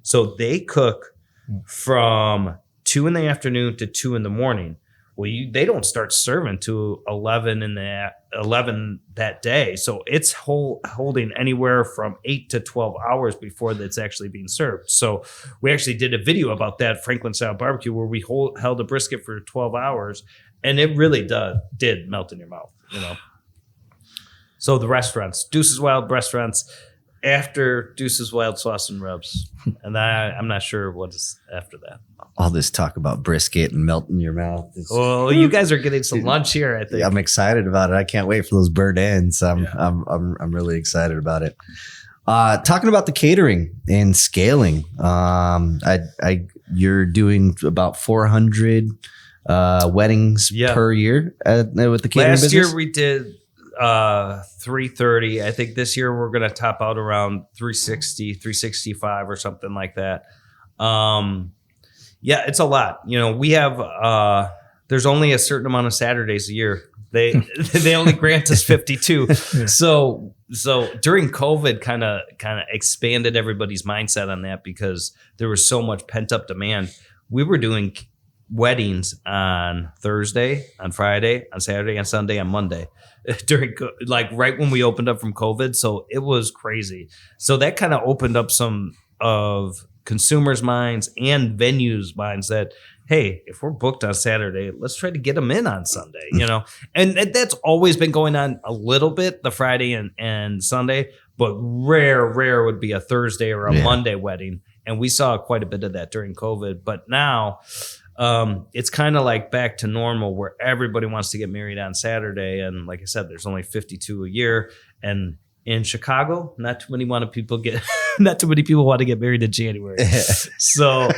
So they cook from 2 in the afternoon to 2 in the morning. Well, they don't start serving to 11 that day. So it's holding anywhere from 8 to 12 hours before that's actually being served. So we actually did a video about that Franklin style barbecue where we held a brisket for 12 hours, and it really did melt in your mouth, So the restaurants, Deuces Wild restaurants, after Deuces Wild sauce and rubs. And I'm not sure what's after that. All this talk about brisket and melting your mouth. Well, you guys are getting some lunch here, I think. I'm excited about it. I can't wait for those burnt ends. I'm really excited about it. Talking about the catering and scaling. I you're doing about 400 weddings per year with the catering business? Last year we did 330. I think this year we're going to top out around 360, 365 or something like that. Yeah, it's a lot. You know, we have there's only a certain amount of Saturdays a year. They only grant us 52. So during COVID kind of expanded everybody's mindset on that because there was so much pent up demand. We were doing weddings on Thursday, on Friday, on Saturday, on Sunday, on Monday during like right when we opened up from COVID. So it was crazy. So that kind of opened up some of consumers' minds and venues' minds that, hey, if we're booked on Saturday, let's try to get them in on Sunday, you know? And that's always been going on a little bit, the Friday and Sunday, but rare would be a Thursday or a Monday wedding. And we saw quite a bit of that during COVID. But now it's kind of like back to normal where everybody wants to get married on Saturday. And like I said, there's only 52 a year. And in Chicago, not too many people want to get married in January. So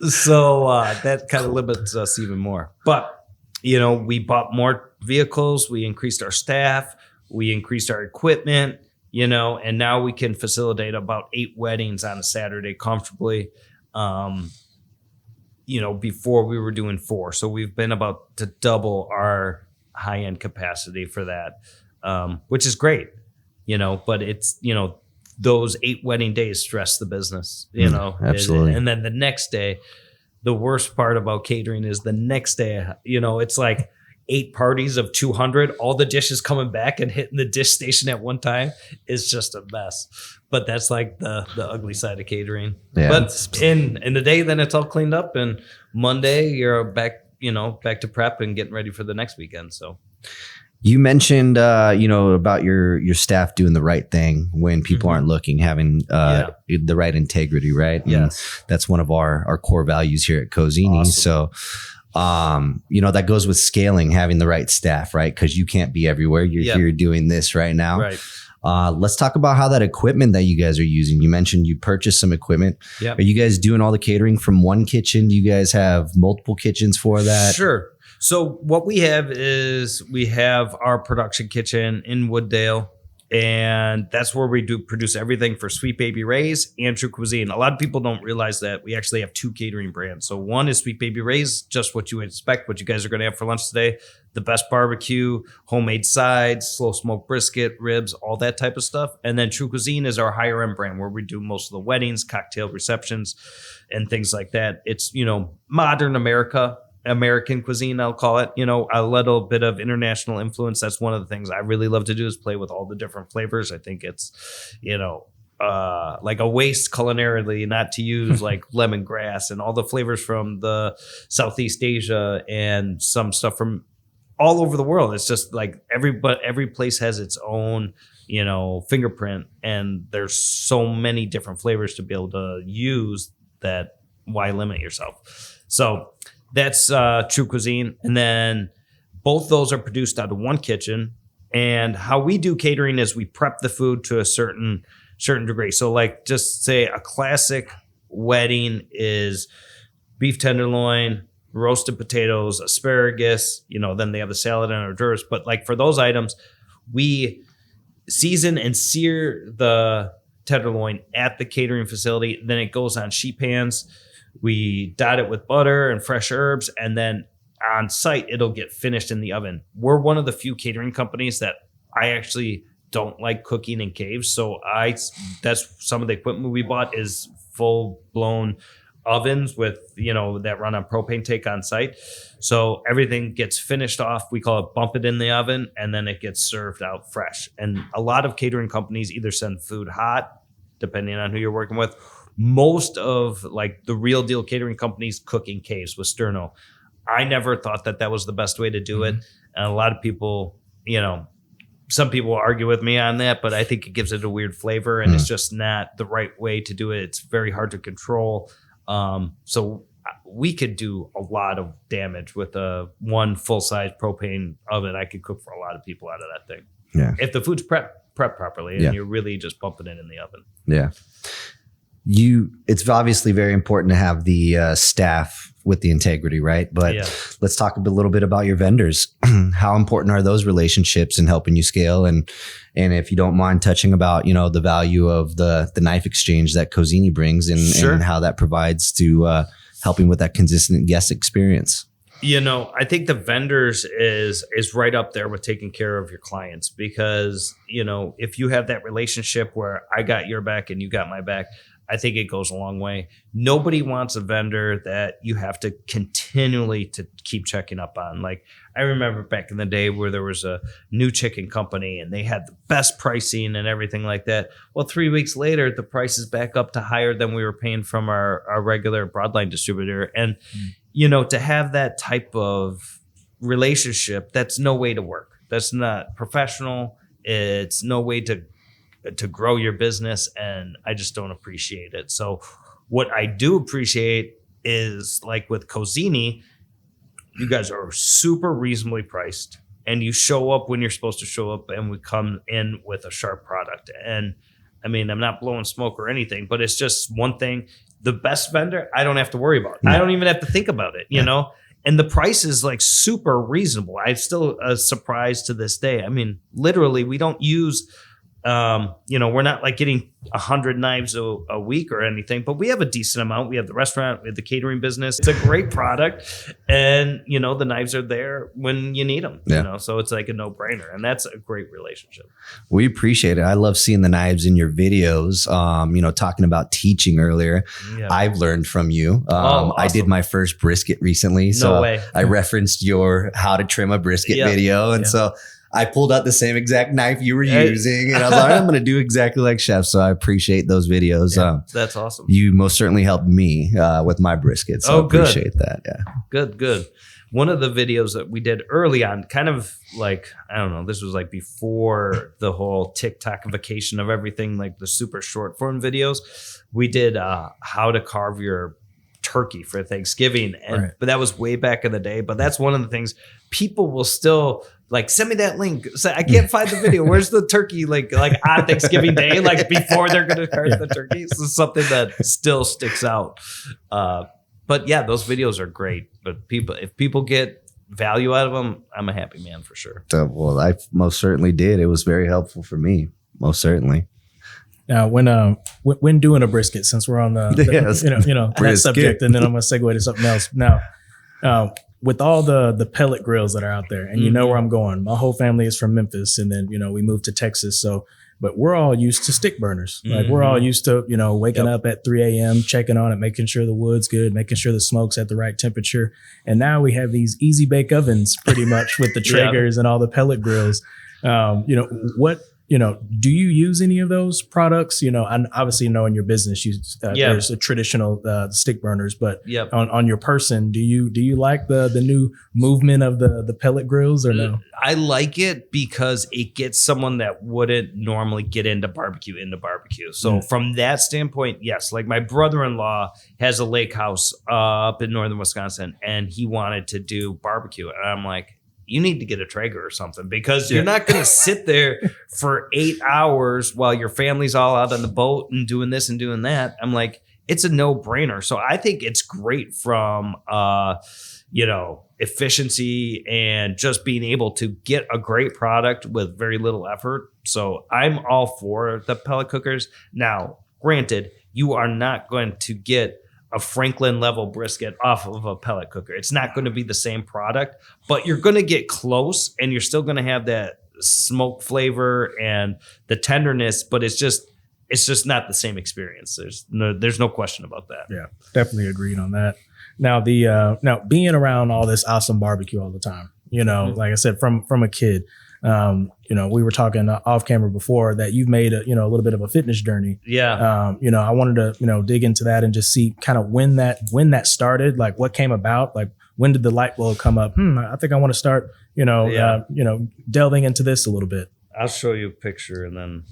that kind of limits us even more. But, you know, we bought more vehicles. We increased our staff. We increased our equipment, you know, and now we can facilitate about 8 weddings on a Saturday comfortably. You know, before we were doing 4. So we've been about to double our high-end capacity for that, which is great, you know, but it's, you know, those 8 wedding days stress the business, you know. Absolutely. And then the next day, the worst part about catering is the next day, you know, it's like 8 parties of 200, all the dishes coming back and hitting the dish station at one time is just a mess. But that's like the ugly side of catering. Yeah. But in the day, then it's all cleaned up, and Monday you're back to prep and getting ready for the next weekend. So you mentioned, you know, about your staff doing the right thing when people aren't looking, having the right integrity, right? Yes. And that's one of our core values here at Cozzini. Awesome. So, you know, that goes with scaling, having the right staff, right? Because you can't be everywhere. You're here doing this right now. Right. Let's talk about how that equipment that you guys are using. You mentioned you purchased some equipment. Yep. Are you guys doing all the catering from one kitchen? Do you guys have multiple kitchens for that? Sure. So what we have is we have our production kitchen in Wooddale, and that's where we do produce everything for Sweet Baby Ray's and True Cuisine. A lot of people don't realize that we actually have 2 catering brands. So one is Sweet Baby Ray's, just what you would expect, what you guys are going to have for lunch today. The best barbecue, homemade sides, slow smoked brisket, ribs, all that type of stuff. And then True Cuisine is our higher end brand where we do most of the weddings, cocktail receptions, and things like that. It's, you know, modern American cuisine, I'll call it, you know, a little bit of international influence. That's one of the things I really love to do is play with all the different flavors. I think it's, you know, like a waste culinarily not to use like lemongrass and all the flavors from the Southeast Asia and some stuff from all over the world. It's just like every place has its own, you know, fingerprint, and there's so many different flavors to be able to use that why limit yourself? So that's True Cuisine. And then both those are produced out of one kitchen. And how we do catering is we prep the food to a certain degree. So like just say a classic wedding is beef tenderloin, roasted potatoes, asparagus, you know, then they have the salad and hors d'oeuvres. But like for those items, we season and sear the tenderloin at the catering facility. Then it goes on sheet pans. We dot it with butter and fresh herbs, and then on site, it'll get finished in the oven. We're one of the few catering companies that I actually don't like cooking in caves. So that's some of the equipment we bought is full blown ovens with, you know, that run on propane tank on site. So everything gets finished off. We call it bump it in the oven, and then it gets served out fresh. And a lot of catering companies either send food hot, depending on who you're working with. Most of like the real deal catering companies cook in caves with sterno. I never thought that was the best way to do it. And a lot of people, you know, some people argue with me on that, but I think it gives it a weird flavor, and it's just not the right way to do it. It's very hard to control. So we could do a lot of damage with one full-size propane oven. I could cook for a lot of people out of that thing. Yeah. If the food's prepped properly and you're really just bumping it in the oven. Yeah. It's obviously very important to have the staff with the integrity, right? But let's talk a little bit about your vendors. How important are those relationships in helping you scale? And if you don't mind touching about, the value of the knife exchange that Cozzini brings and how that provides to helping with that consistent guest experience. I think the vendors is right up there with taking care of your clients because, if you have that relationship where I got your back and you got my back, I think it goes a long way. Nobody wants a vendor that you have to continually to keep checking up on. Like I remember back in the day where there was a new chicken company and they had the best pricing and everything like that. Well, 3 weeks later, the price is back up to higher than we were paying from our regular broadline distributor. And, to have that type of relationship, that's no way to work. That's not professional. It's no way to grow your business, and I just don't appreciate it. So what I do appreciate is like with Cozzini, you guys are super reasonably priced and you show up when you're supposed to show up and we come in with a sharp product. And I mean, I'm not blowing smoke or anything, but it's just one thing. The best vendor, I don't have to worry about. I don't even have to think about it, you know? And the price is like super reasonable. I'm still surprised to this day. I mean, literally, we don't use we're not like getting 100 knives a week or anything, but we have a decent amount. We have the restaurant, we have the catering business. It's a great product. And, the knives are there when you need them, so it's like a no brainer. And that's a great relationship. We appreciate it. I love seeing the knives in your videos, talking about teaching earlier. Yeah. I've learned from you. Awesome. I did my first brisket recently. So no way. I referenced your how to trim a brisket video. And so I pulled out the same exact knife you were using, and I was like, I'm going to do exactly like Chef. So I appreciate those videos. Yeah, that's awesome. You most certainly helped me with my brisket. So I appreciate that. Yeah. Good. One of the videos that we did early on, kind of like, I don't know, this was like before the whole TikTokification of everything, like the super short form videos. We did how to carve your turkey for Thanksgiving. But that was way back in the day. But that's one of the things people will still like, send me that link. So I can't find the video. Where's the turkey? Like on Thanksgiving Day, like before they're going to carve the turkey. So something that still sticks out. But yeah, those videos are great. But if people get value out of them, I'm a happy man for sure. Well, I most certainly did. It was very helpful for me. Most certainly. Now, when doing a brisket, since we're on that subject, and then I'm going to segue to something else. Now, with all the pellet grills that are out there, and you know where I'm going. My whole family is from Memphis, and then we moved to Texas. But we're all used to stick burners. Like we're all used to waking up at 3 a.m., checking on it, making sure the wood's good, making sure the smoke's at the right temperature. And now we have these easy bake ovens, pretty much with the Traegers and all the pellet grills. Do you use any of those products? And obviously, in your business, there's a traditional stick burners, but on your person, do you like the new movement of the pellet grills or no? I like it because it gets someone that wouldn't normally get into barbecue. So from that standpoint, yes, like my brother-in-law has a lake house up in northern Wisconsin, and he wanted to do barbecue, and I'm like, you need to get a Traeger or something because you're not going to sit there for 8 hours while your family's all out on the boat and doing this and doing that. I'm like, it's a no brainer. So I think it's great from, efficiency and just being able to get a great product with very little effort. So I'm all for the pellet cookers. Now, granted, you are not going to get a Franklin level brisket off of a pellet cooker. It's not going to be the same product, but you're going to get close and you're still going to have that smoke flavor and the tenderness, but it's just not the same experience. There's no question about that. Yeah, definitely agreed on that. Now now being around all this awesome barbecue all the time, like I said, from a kid, we were talking off camera before that you've made a little bit of a fitness journey. Yeah. I wanted to, dig into that and just see kind of when that started, like what came about, like when did the light bulb come up? I think I want to start, delving into this a little bit. I'll show you a picture and then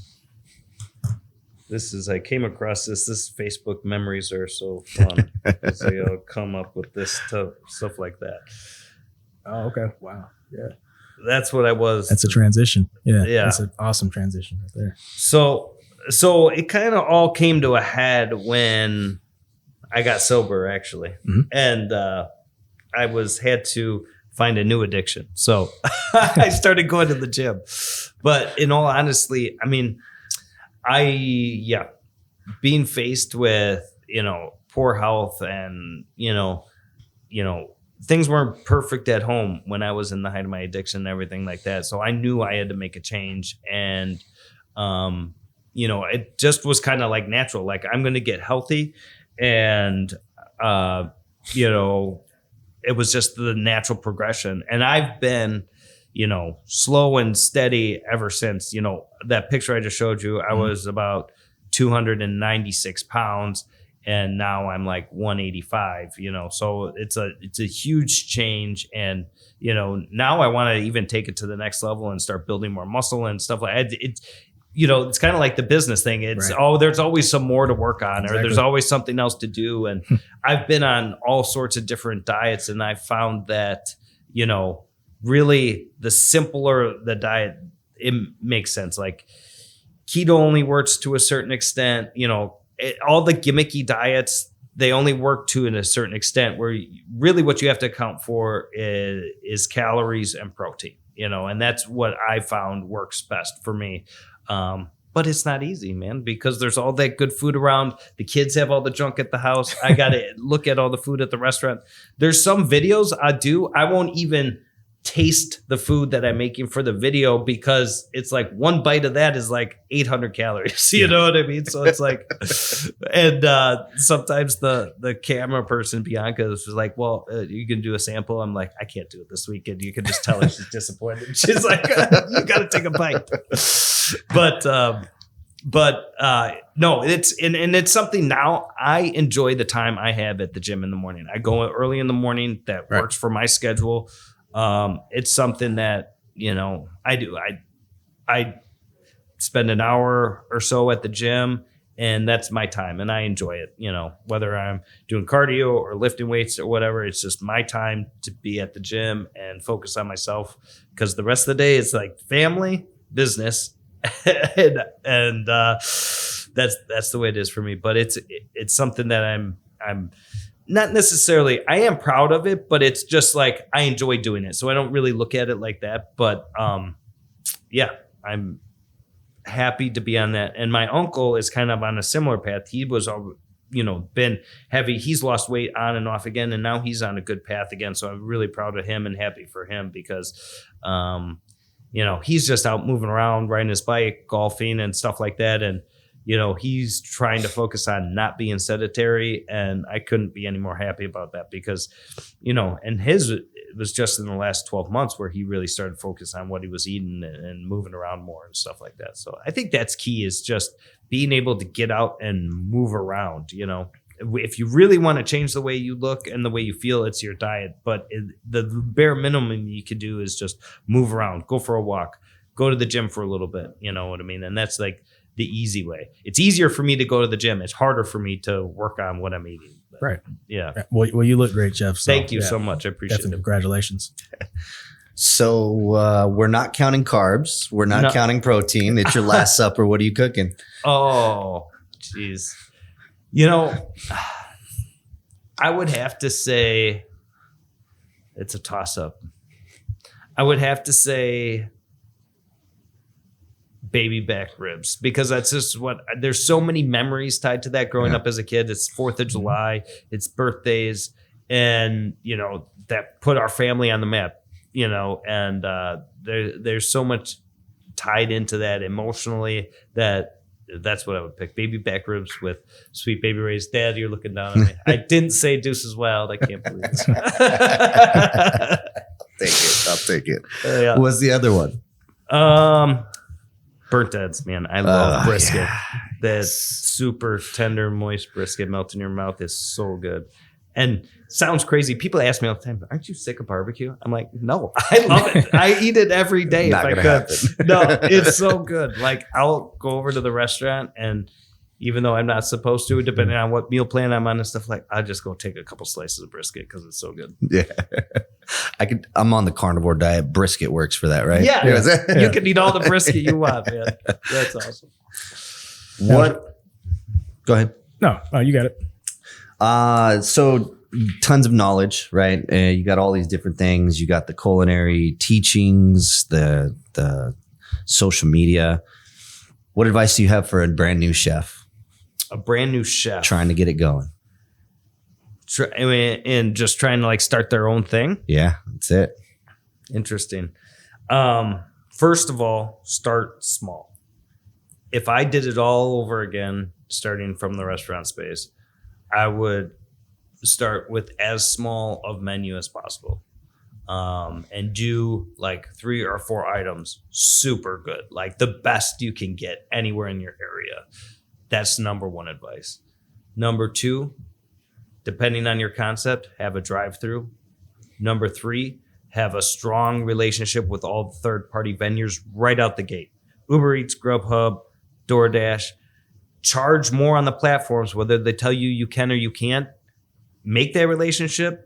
I came across this Facebook memories are so fun. So I'll come up with this stuff like that. Oh, okay. Wow. Yeah. That's what I was. That's a transition. Yeah. That's an awesome transition right there. So So it kind of all came to a head when I got sober, actually. Mm-hmm. And I had to find a new addiction. So I started going to the gym. But in all honesty, I mean, being faced with, poor health and, things weren't perfect at home when I was in the height of my addiction and everything like that. So I knew I had to make a change. And, it just was kind of like natural, like I'm going to get healthy. And, it was just the natural progression. And I've been, slow and steady ever since. That picture I just showed you, I was about 296 pounds. And now I'm like 185, so it's a huge change. And, now I want to even take it to the next level and start building more muscle and stuff like that. It's kind of like the business thing. It's, there's always some more to work on, or there's always something else to do. And I've been on all sorts of different diets, and I found that, really the simpler the diet, it makes sense. Like keto only works to a certain extent, all the gimmicky diets, they only work to a certain extent, where really what you have to account for is calories and protein, and that's what I found works best for me. But it's not easy, man, because there's all that good food around. The kids have all the junk at the house. I got to look at all the food at the restaurant. There's some videos I won't even taste the food that I'm making for the video, because it's like one bite of that is like 800 calories. You know what I mean? So it's like, and sometimes the camera person, Bianca, is like, well, you can do a sample. I'm like, I can't do it this weekend. You can just tell her she's disappointed. She's like, you got to take a bite. But no, it's something now. I enjoy the time I have at the gym in the morning. I go early in the morning. That works for my schedule. It's something that, I do. I spend an hour or so at the gym, and that's my time, and I enjoy it, whether I'm doing cardio or lifting weights or whatever. It's just my time to be at the gym and focus on myself, because the rest of the day is like family, business, and that's the way it is for me. But it's something that I'm not necessarily, I am proud of it, but it's just like I enjoy doing it. So I don't really look at it like that. But I'm happy to be on that. And my uncle is kind of on a similar path. He was, been heavy. He's lost weight on and off again, and now he's on a good path again. So I'm really proud of him and happy for him, because, he's just out moving around, riding his bike, golfing and stuff like that. And, he's trying to focus on not being sedentary, and I couldn't be any more happy about that, because, and it was just in the last 12 months where he really started focusing on what he was eating and moving around more and stuff like that. So I think that's key, is just being able to get out and move around. If you really want to change the way you look and the way you feel, it's your diet. But the bare minimum you could do is just move around, go for a walk, go to the gym for a little bit. You know what I mean? And that's like the easy way. It's easier for me to go to the gym. It's harder for me to work on what I'm eating. But, right. Yeah. Well, you look great, Jeff. So, Thank you so much. I appreciate it. Congratulations. So we're not counting carbs. We're not counting protein. It's your last supper. What are you cooking? Oh, geez. I would have to say it's a toss-up. I would have to say baby back ribs, because that's just there's so many memories tied to that growing up as a kid. It's 4th of July, it's birthdays, and, that put our family on the map, and there's so much tied into that emotionally that's what I would pick. Baby back ribs with Sweet Baby Ray's. Dad, you're looking down at me. I didn't say Deuces Wild. I can't believe it. I'll take it. Yeah. What's the other one? Burnt ends, man. I love brisket. Yeah. That super tender, moist brisket melt in your mouth is so good. And sounds crazy. People ask me all the time, aren't you sick of barbecue? I'm like, no, I love it. I eat it every day if I could. Happen. No, it's so good. Like, I'll go over to the restaurant, and even though I'm not supposed to, depending on what meal plan I'm on and stuff, like, I'll just go take a couple slices of brisket because it's so good. Yeah. I'm on the carnivore diet. Brisket works for that, right? Yeah. You can eat all the brisket you want, man. That's awesome. What? Go ahead. No, you got it. So tons of knowledge, right? You got all these different things. You got the culinary teachings, the social media. What advice do you have for a brand new chef? A brand new chef trying to get it going. And just trying to like start their own thing. Yeah, that's it. Interesting. First of all, start small. If I did it all over again, starting from the restaurant space, I would start with as small of menu as possible. And do like 3 or 4 items super good, like the best you can get anywhere in your area. That's number 1 advice. Number 2, depending on your concept, have a drive-through. Number 3, have a strong relationship with all the third-party vendors right out the gate. Uber Eats, Grubhub, DoorDash. Charge more on the platforms, whether they tell you can or you can't. Make that relationship.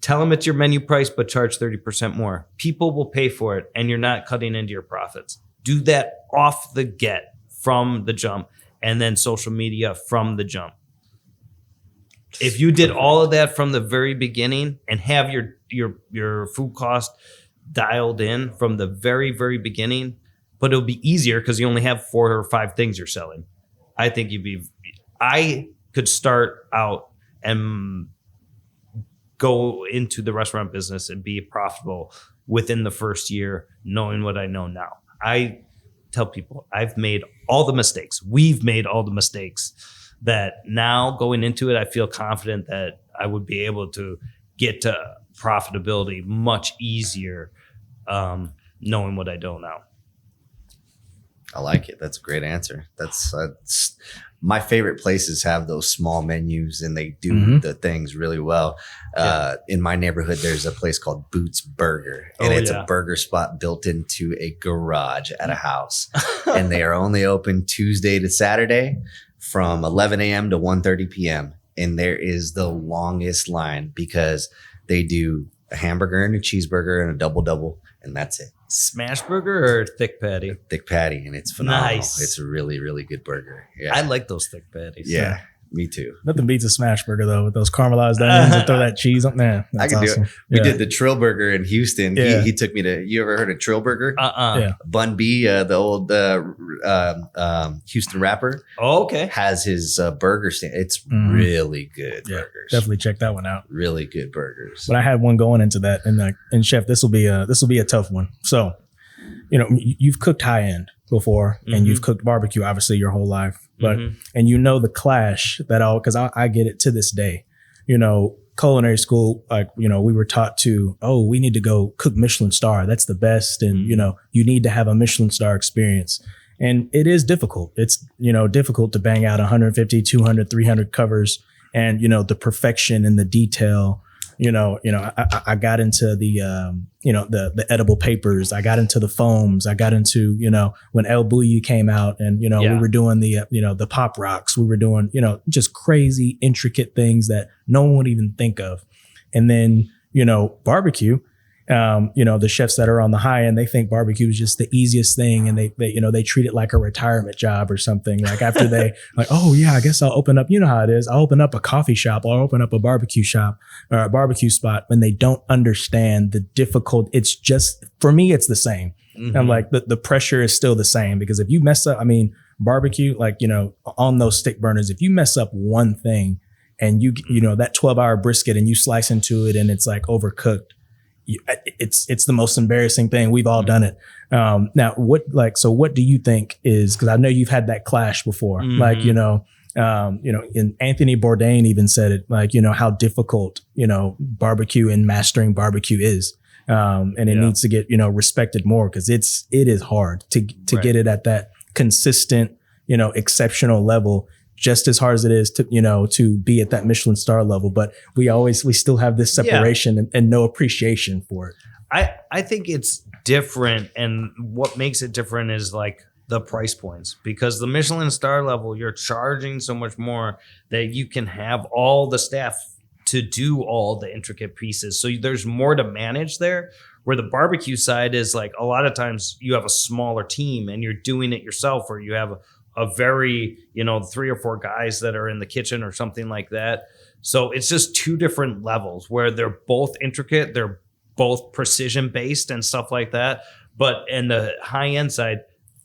Tell them it's your menu price, but charge 30% more. People will pay for it, and you're not cutting into your profits. Do that off the get, from the jump, and then social media from the jump. If you did all of that from the very beginning and have your food cost dialed in from the very, very beginning, but it'll be easier because you only have 4 or 5 things you're selling. I think I could start out and go into the restaurant business and be profitable within the first year, knowing what I know now. I tell people I've made all the mistakes. We've made all the mistakes that now going into it, I feel confident that I would be able to get to profitability much easier, knowing what I know now. I like it. That's a great answer. That's my favorite places have those small menus and they do the things really well. In my neighborhood, there's a place called Boots Burger, and it's a burger spot built into a garage at a house. And they are only open Tuesday to Saturday from 11 a.m. to 1:30 p.m. And there is the longest line because they do a hamburger and a cheeseburger and a double, and that's it. Smash burger or thick patty? Thick patty, and it's phenomenal. Nice. It's a really, really good burger. Yeah, I like those thick patties. Yeah, me too. Nothing beats a smash burger though, with those caramelized onions and throw that cheese on there. I can do it. We did the Trill Burger in Houston. Yeah. He took me to. You ever heard of Trill Burger? Yeah. Bun B, the old Houston rapper. Oh, okay. Has his burger stand. It's really good burgers. Definitely check that one out. Really good burgers. But I had one going into that, and chef, this will be a tough one. So, you've cooked high end before, and you've cooked barbecue obviously your whole life, but and the clash that because I get it to this day. Culinary school, we were taught to, we need to go cook Michelin star. That's the best, and you need to have a Michelin star experience. And it is difficult. It's, difficult to bang out 150, 200, 300 covers and, the perfection and the detail. I got into the edible papers. I got into the foams. I got into, when El Bulli came out and, we were doing the pop rocks. We were doing, just crazy, intricate things that no one would even think of. And then, barbecue. The chefs that are on the high end, they think barbecue is just the easiest thing. And they treat it like a retirement job or something. Like after they like, oh yeah, I guess I'll open up, how it is. I'll open up a coffee shop or I'll open up a barbecue shop or a barbecue spot, when they don't understand the difficult. It's just, for me, it's the same. I'm like, the pressure is still the same, because if you mess up, barbecue, on those stick burners, if you mess up one thing and you that 12-hour brisket and you slice into it and it's like overcooked, it's the most embarrassing thing. We've all done it. Now, what do you think is, because I know you've had that clash before, and Anthony Bourdain even said it, how difficult, barbecue and mastering barbecue is. And it needs to get, respected more, because it is hard to get it at that consistent, exceptional level, just as hard as it is to be at that Michelin star level. But we still have this separation and no appreciation for it. I think it's different. And what makes it different is like the price points, because the Michelin star level, you're charging so much more that you can have all the staff to do all the intricate pieces. So there's more to manage there, where the barbecue side is like, a lot of times you have a smaller team and you're doing it yourself, or you have a very, 3 or 4 guys that are in the kitchen or something like that. So it's just 2 different levels where they're both intricate. They're both precision based and stuff like that. But in the high end side,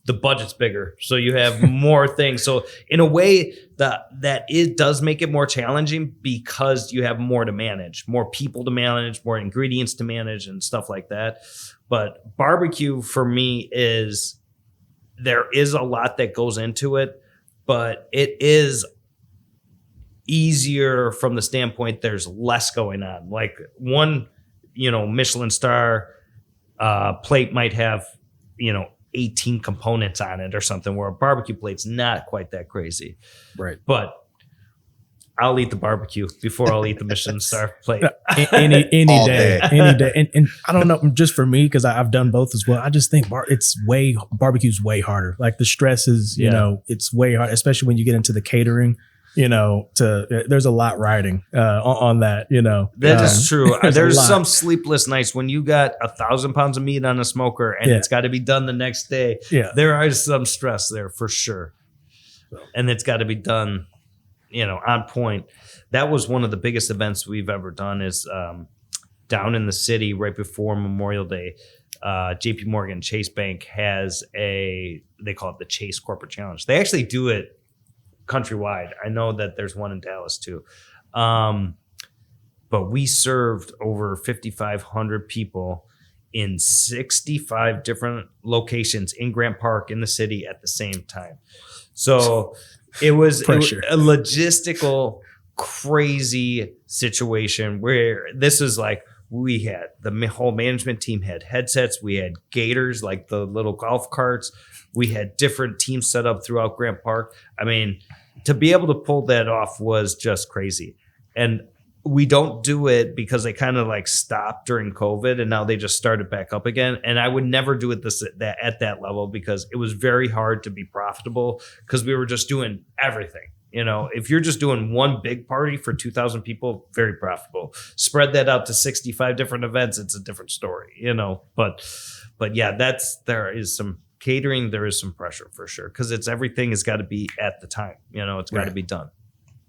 the budget's bigger. So you have more things. So in a way that it does make it more challenging because you have more to manage, more people to manage, more ingredients to manage and stuff like that. But barbecue for me there is a lot that goes into it, but it is easier from the standpoint there's less going on. Like one, Michelin star plate might have, 18 components on it or something, where a barbecue plate's not quite that crazy. Right. But I'll eat the barbecue before I'll eat the Michelin star plate. Any day. And I don't know, just for me, because I've done both as well. I just think barbecue's way harder. Like the stress is, it's way hard, especially when you get into the catering. There's a lot riding on that. That is true. There's some sleepless nights when you got 1,000 pounds of meat on a smoker and it's got to be done the next day. Yeah, there is some stress there for sure, and it's got to be done, on point. That was one of the biggest events we've ever done. Is down in the city right before Memorial Day. JP Morgan Chase Bank has they call it the Chase Corporate Challenge. They actually do it countrywide. I know that there's one in Dallas too. But we served over 5,500 people in 65 different locations in Grant Park in the city at the same time. So it was a logistical, crazy situation where this is like, we had the whole management team had headsets. We had gators, like the little golf carts. We had different teams set up throughout Grant Park. I mean, to be able to pull that off was just crazy. And we don't do it because they kind of like stopped during COVID and now they just started back up again. And I would never do it at that level because it was very hard to be profitable because we were just doing everything. If you're just doing one big party for 2,000 people, very profitable. Spread that out to 65 different events, it's a different story, But yeah, there is some catering. There is some pressure for sure because everything has got to be at the time. It's got to be done.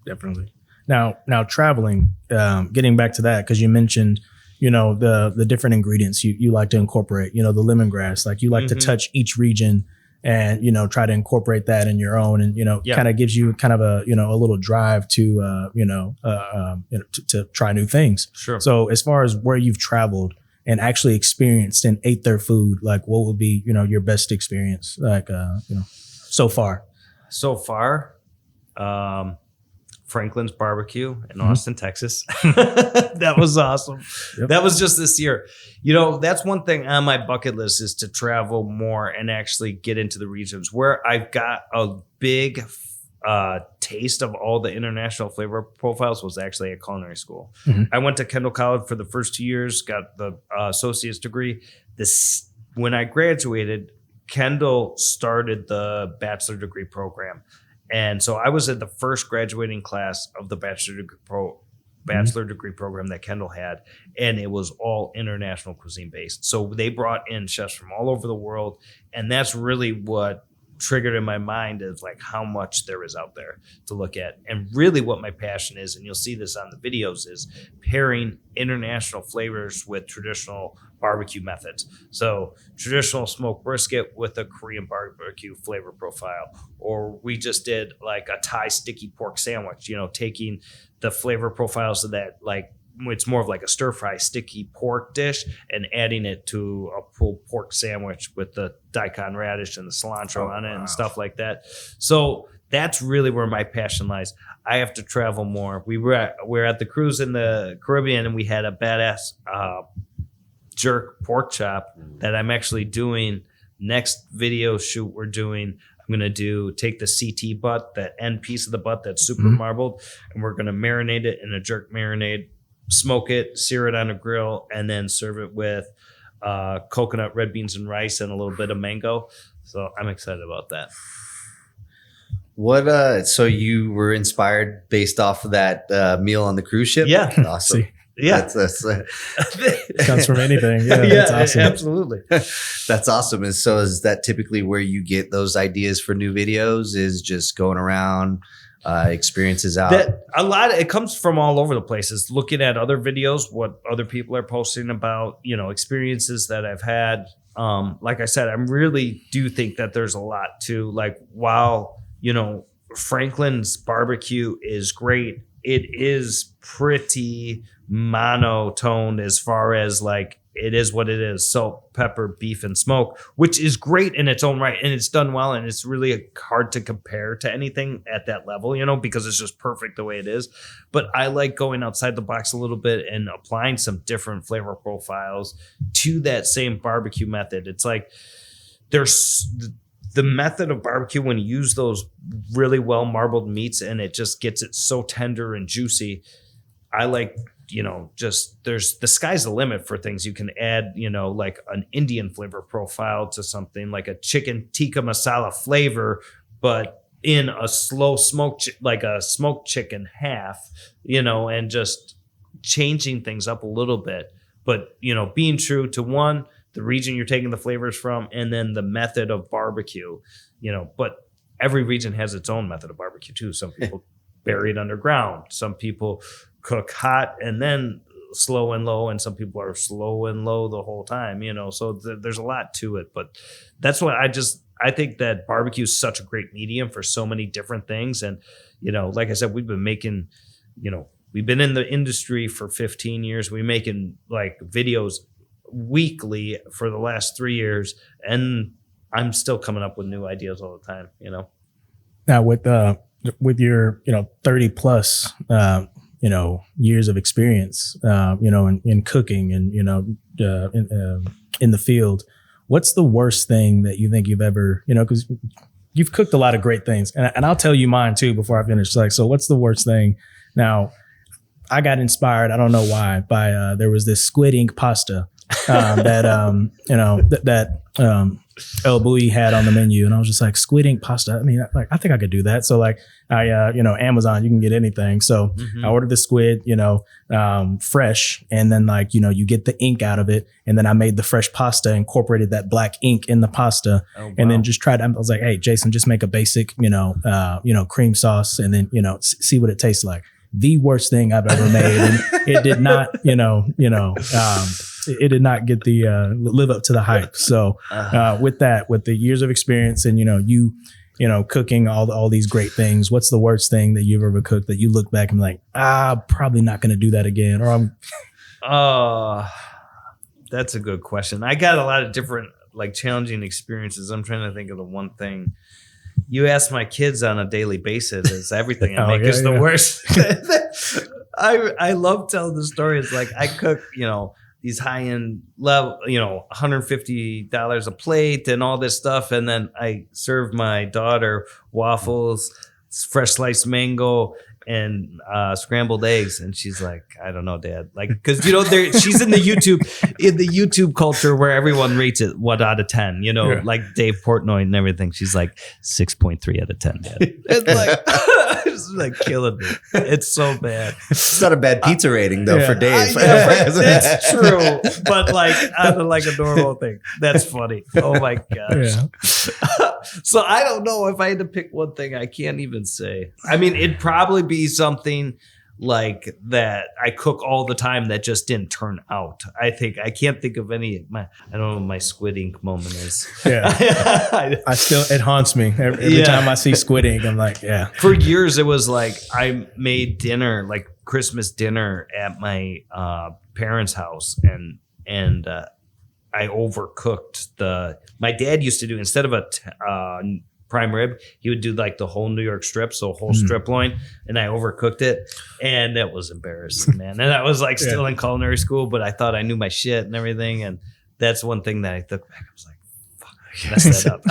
Definitely. Now traveling, getting back to that, because you mentioned, the different ingredients you like to incorporate. The lemongrass, like you like to touch each region and try to incorporate that in your own, and kind of gives you kind of a a little drive to to try new things. Sure. So as far as where you've traveled and actually experienced and ate their food, like what would be your best experience, like so far? Franklin's Barbecue in Austin, Texas. That was awesome. Yep. That was just this year. That's one thing on my bucket list is to travel more and actually get into the regions where I've got a big taste of all the international flavor profiles was actually at culinary school. Mm-hmm. I went to Kendall College for the first 2 years, got the associate's degree. When I graduated, Kendall started the bachelor degree program. And so I was in the first graduating class of the bachelor degree program that Kendall had, and it was all international cuisine based. So they brought in chefs from all over the world, and that's really what triggered in my mind is like how much there is out there to look at. And really what my passion is, and you'll see this on the videos, is pairing international flavors with traditional barbecue methods. So traditional smoked brisket with a Korean barbecue flavor profile, or we just did like a Thai sticky pork sandwich, taking the flavor profiles of that, like it's more of like a stir fry sticky pork dish and adding it to a pulled pork sandwich with the daikon radish and the cilantro on it and stuff like that. So that's really where my passion lies. I have to travel more. We were at the cruise in the Caribbean and we had a badass jerk pork chop that I'm actually doing next video shoot we're doing. I'm going to take the CT butt, that end piece of the butt that's super marbled, and we're going to marinate it in a jerk marinade, smoke it, sear it on a grill, and then serve it with coconut, red beans, and rice, and a little bit of mango. So I'm excited about that. So you were inspired based off of that meal on the cruise ship? Yeah. Awesome. Yeah. That's Comes from anything. Yeah, Yeah, that's awesome. absolutely. that's awesome. And so is that typically where you get those ideas for new videos, is just going around, experiences out? It comes from all over the place. It's looking at other videos, what other people are posting about, experiences that I've had. Like I said, I really do think that there's a lot to, like, while, Franklin's barbecue is great, it is pretty monotone as far as like it is what it is: salt, pepper, beef, and smoke, which is great in its own right, and it's done well, and it's really hard to compare to anything at that level, because it's just perfect the way it is. But I like going outside the box a little bit and applying some different flavor profiles to that same barbecue method. It's like there's the method of barbecue when you use those really well marbled meats and it just gets it so tender and juicy. I like, just there's the sky's the limit for things you can add, like an Indian flavor profile to something like a chicken tikka masala flavor, but in a slow smoke, like a smoked chicken half, and just changing things up a little bit. But, being true to one, the region you're taking the flavors from, and then the method of barbecue, but every region has its own method of barbecue too. Some people bury it underground. Some people cook hot and then slow and low, and some people are slow and low the whole time, so there's a lot to it. But that's what I think that barbecue is such a great medium for so many different things. And, like I said, we've been making, we've been in the industry for 15 years. We're making like videos weekly for the last 3 years, and I'm still coming up with new ideas all the time, Now with your 30 plus years of experience in cooking and in the field, what's the worst thing that you think you've ever, because you've cooked a lot of great things, and I'll tell you mine too before I finish. Like, so what's the worst thing? Now, I got inspired, I don't know why, by there was this squid ink pasta that El Bui had on the menu, and I was just like, squid ink pasta. I mean, like, I think I could do that. So like, I Amazon, you can get anything. So I ordered the squid, fresh, and then like, you get the ink out of it, and then I made the fresh pasta, incorporated that black ink in the pasta, and then just tried. I was like, hey, Jason, just make a basic, cream sauce, and then see what it tastes like. The worst thing I've ever made, and it did not, it did not get the live up to the hype. So with the years of experience, and you cooking all these great things, what's the worst thing that you've ever cooked that you look back and be like, probably not going to do that again? Or that's a good question. I got a lot of different like challenging experiences. I'm trying to think of the one thing. You ask my kids on a daily basis, is everything I make is the worst. I love telling the story. It's like I cook, these high-end level, $150 a plate and all this stuff. And then I serve my daughter waffles, fresh sliced mango, and scrambled eggs, and she's like, I don't know, Dad, like, because she's in the YouTube culture where everyone rates it 1 out of 10, like Dave Portnoy and everything. She's like 6.3 out of 10, Dad. It's like it's like killing me. It's so bad. It's not a bad pizza rating though for Dave. That's true, but like on like a normal thing, that's funny. Oh my gosh. Yeah. So I don't know if I had to pick one thing. I can't even say. I mean, it'd probably be something like that I cook all the time that just didn't turn out. I can't think of any. I don't know what my squid ink moment is. Yeah, it haunts me every time I see squid ink. I'm like, yeah. For years, it was like I made dinner, like Christmas dinner, at my parents' house, and I overcooked my dad used to do, instead of a prime rib, he would do like the whole New York strip, so a whole strip loin, and I overcooked it, and that was embarrassing, man. And I was like still in culinary school, but I thought I knew my shit and everything, and that's one thing that I took back. I was like, fuck, I messed that up.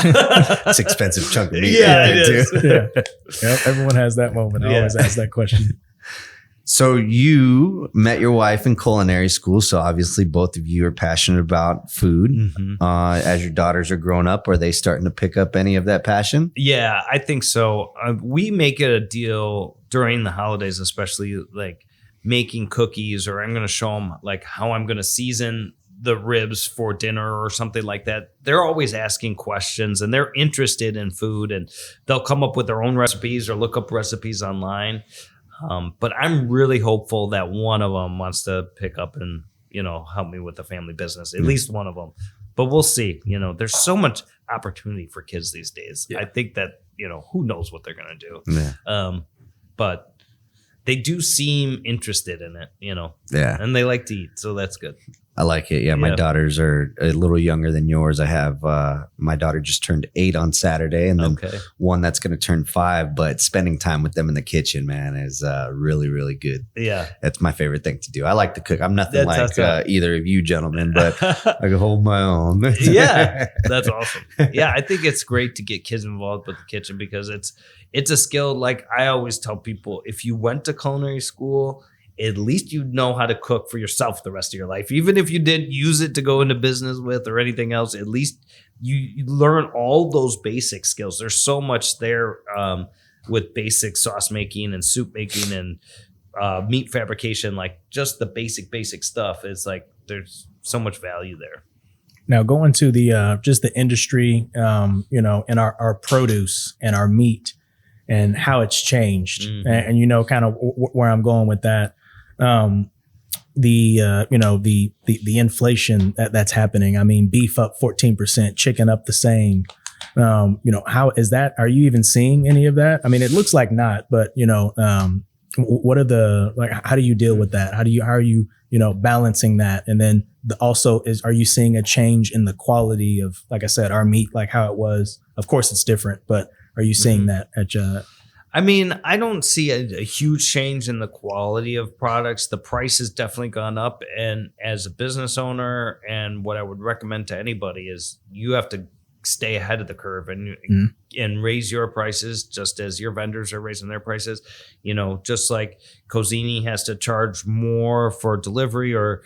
It's an expensive chunk of meat. Yeah, it is. Yeah. Everyone has that moment. I always ask that question. So you met your wife in culinary school. So obviously both of you are passionate about food. Mm-hmm. As your daughters are growing up, are they starting to pick up any of that passion? Yeah, I think so. We make it a deal during the holidays, especially like making cookies, or I'm going to show them like how I'm going to season the ribs for dinner or something like that. They're always asking questions and they're interested in food, and they'll come up with their own recipes or look up recipes online. But I'm really hopeful that one of them wants to pick up and, help me with the family business, at least one of them. But we'll see. There's so much opportunity for kids these days. Yeah. I think that, who knows what they're going to do. Yeah. But they do seem interested in it, Yeah. And they like to eat. So that's good. I like it. Yeah, my daughters are a little younger than yours. I have my daughter just turned 8 on Saturday, and then one that's going to turn 5. But spending time with them in the kitchen, man, is really, really good. Yeah, that's my favorite thing to do. I like to cook. I'm nothing like either of you gentlemen, but I can hold my own. Yeah, that's awesome. Yeah, I think it's great to get kids involved with the kitchen because it's a skill. Like I always tell people, if you went to culinary school, at least you know how to cook for yourself the rest of your life. Even if you didn't use it to go into business with or anything else, at least you learn all those basic skills. There's so much there with basic sauce making and soup making and meat fabrication, like just the basic stuff. It's like there's so much value there. Now going to the just the industry, and our produce and our meat and how it's changed, and kind of where I'm going with that. The inflation that's happening. I mean, beef up 14%, chicken up the same. How is that? Are you even seeing any of that? I mean, it looks like not, but what are how do you deal with that? How are you balancing that? And then are you seeing a change in the quality of, like I said, our meat, like how it was? Of course it's different, but are you seeing that at I mean, I don't see a huge change in the quality of products. The price has definitely gone up. And as a business owner, and what I would recommend to anybody is you have to stay ahead of the curve and raise your prices just as your vendors are raising their prices. Just like Cozzini has to charge more for delivery or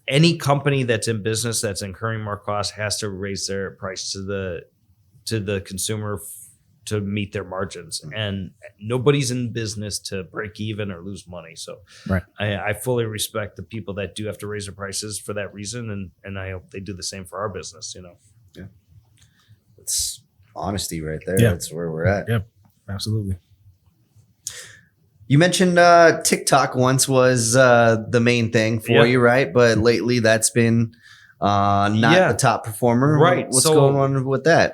any company that's in business that's incurring more costs has to raise their price to the consumer to meet their margins, and nobody's in business to break even or lose money. So I fully respect the people that do have to raise their prices for that reason. And I hope they do the same for our business, Yeah. It's honesty right there. Yeah. That's where we're at. Yep. Absolutely. You mentioned TikTok once was the main thing for you, right? But lately that's been not the top performer. Right. What's going on with that?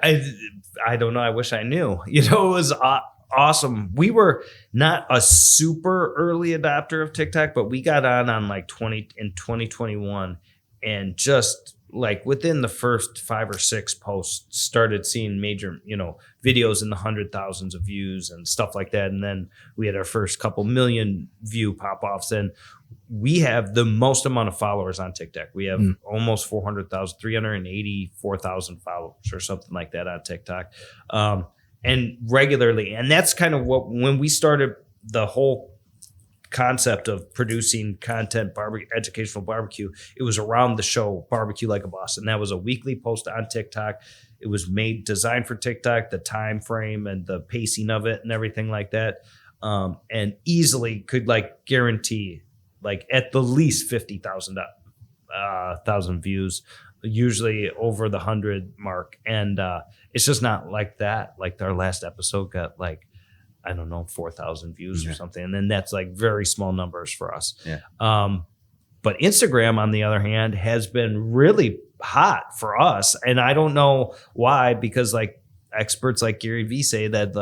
I don't know. I wish I knew. It was awesome. We were not a super early adopter of TikTok, but we got on like 2021, and just like within the first 5 or 6 posts started seeing major, videos in the 100,000s of views and stuff like that. And then we had our first couple million view pop-offs, and we have the most amount of followers on TikTok. We have almost 400,000, 384,000 followers or something like that on TikTok. And regularly. And that's kind of when we started the whole concept of producing content, educational barbecue, it was around the show Barbecue Like a Boss. And that was a weekly post on TikTok. It was designed for TikTok, the time frame and the pacing of it and everything like that. And easily could guarantee at the least 50,000 views, usually over the 100 mark. And it's just not like that. Like our last episode got 4,000 views or something. And then that's very small numbers for us. Yeah. But Instagram, on the other hand, has been really hot for us. And I don't know why, because experts like Gary Vee say that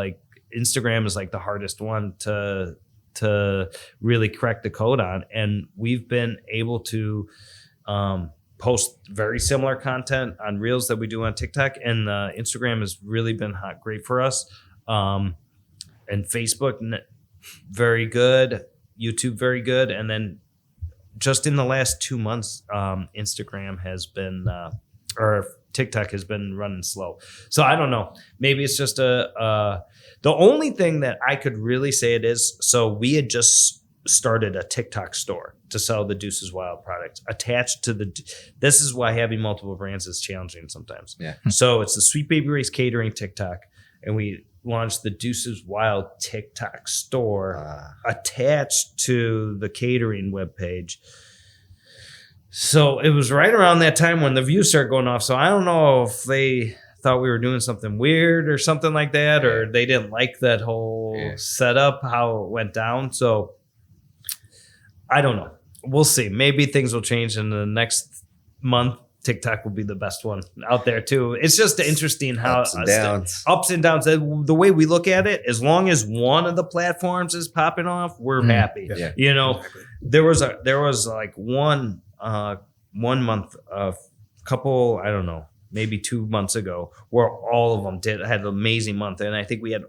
Instagram is the hardest one to really crack the code on. And we've been able to post very similar content on Reels that we do on TikTok. And Instagram has really been great for us. And Facebook, very good. YouTube, very good. And then just in the last 2 months, Instagram has been, or TikTok has been running slow. So I don't know. Maybe it's just the only thing that I could really say it is, so we had just started a TikTok store to sell the Deuces Wild products attached to this is why having multiple brands is challenging sometimes. Yeah. So it's the Sweet Baby Ray's Catering TikTok. And we launched the Deuces Wild TikTok store attached to the catering webpage. So it was right around that time when the views started going off. So I don't know if they thought we were doing something weird or something like that, or they didn't like that whole setup, how it went down. So I don't know. We'll see. Maybe things will change in the next month. TikTok will be the best one out there too. It's just interesting how ups and downs. The way we look at it, as long as one of the platforms is popping off, we're happy. Yeah. You know, there was like one month, a couple, I don't know, maybe 2 months ago, where all of them had an amazing month, and I think we had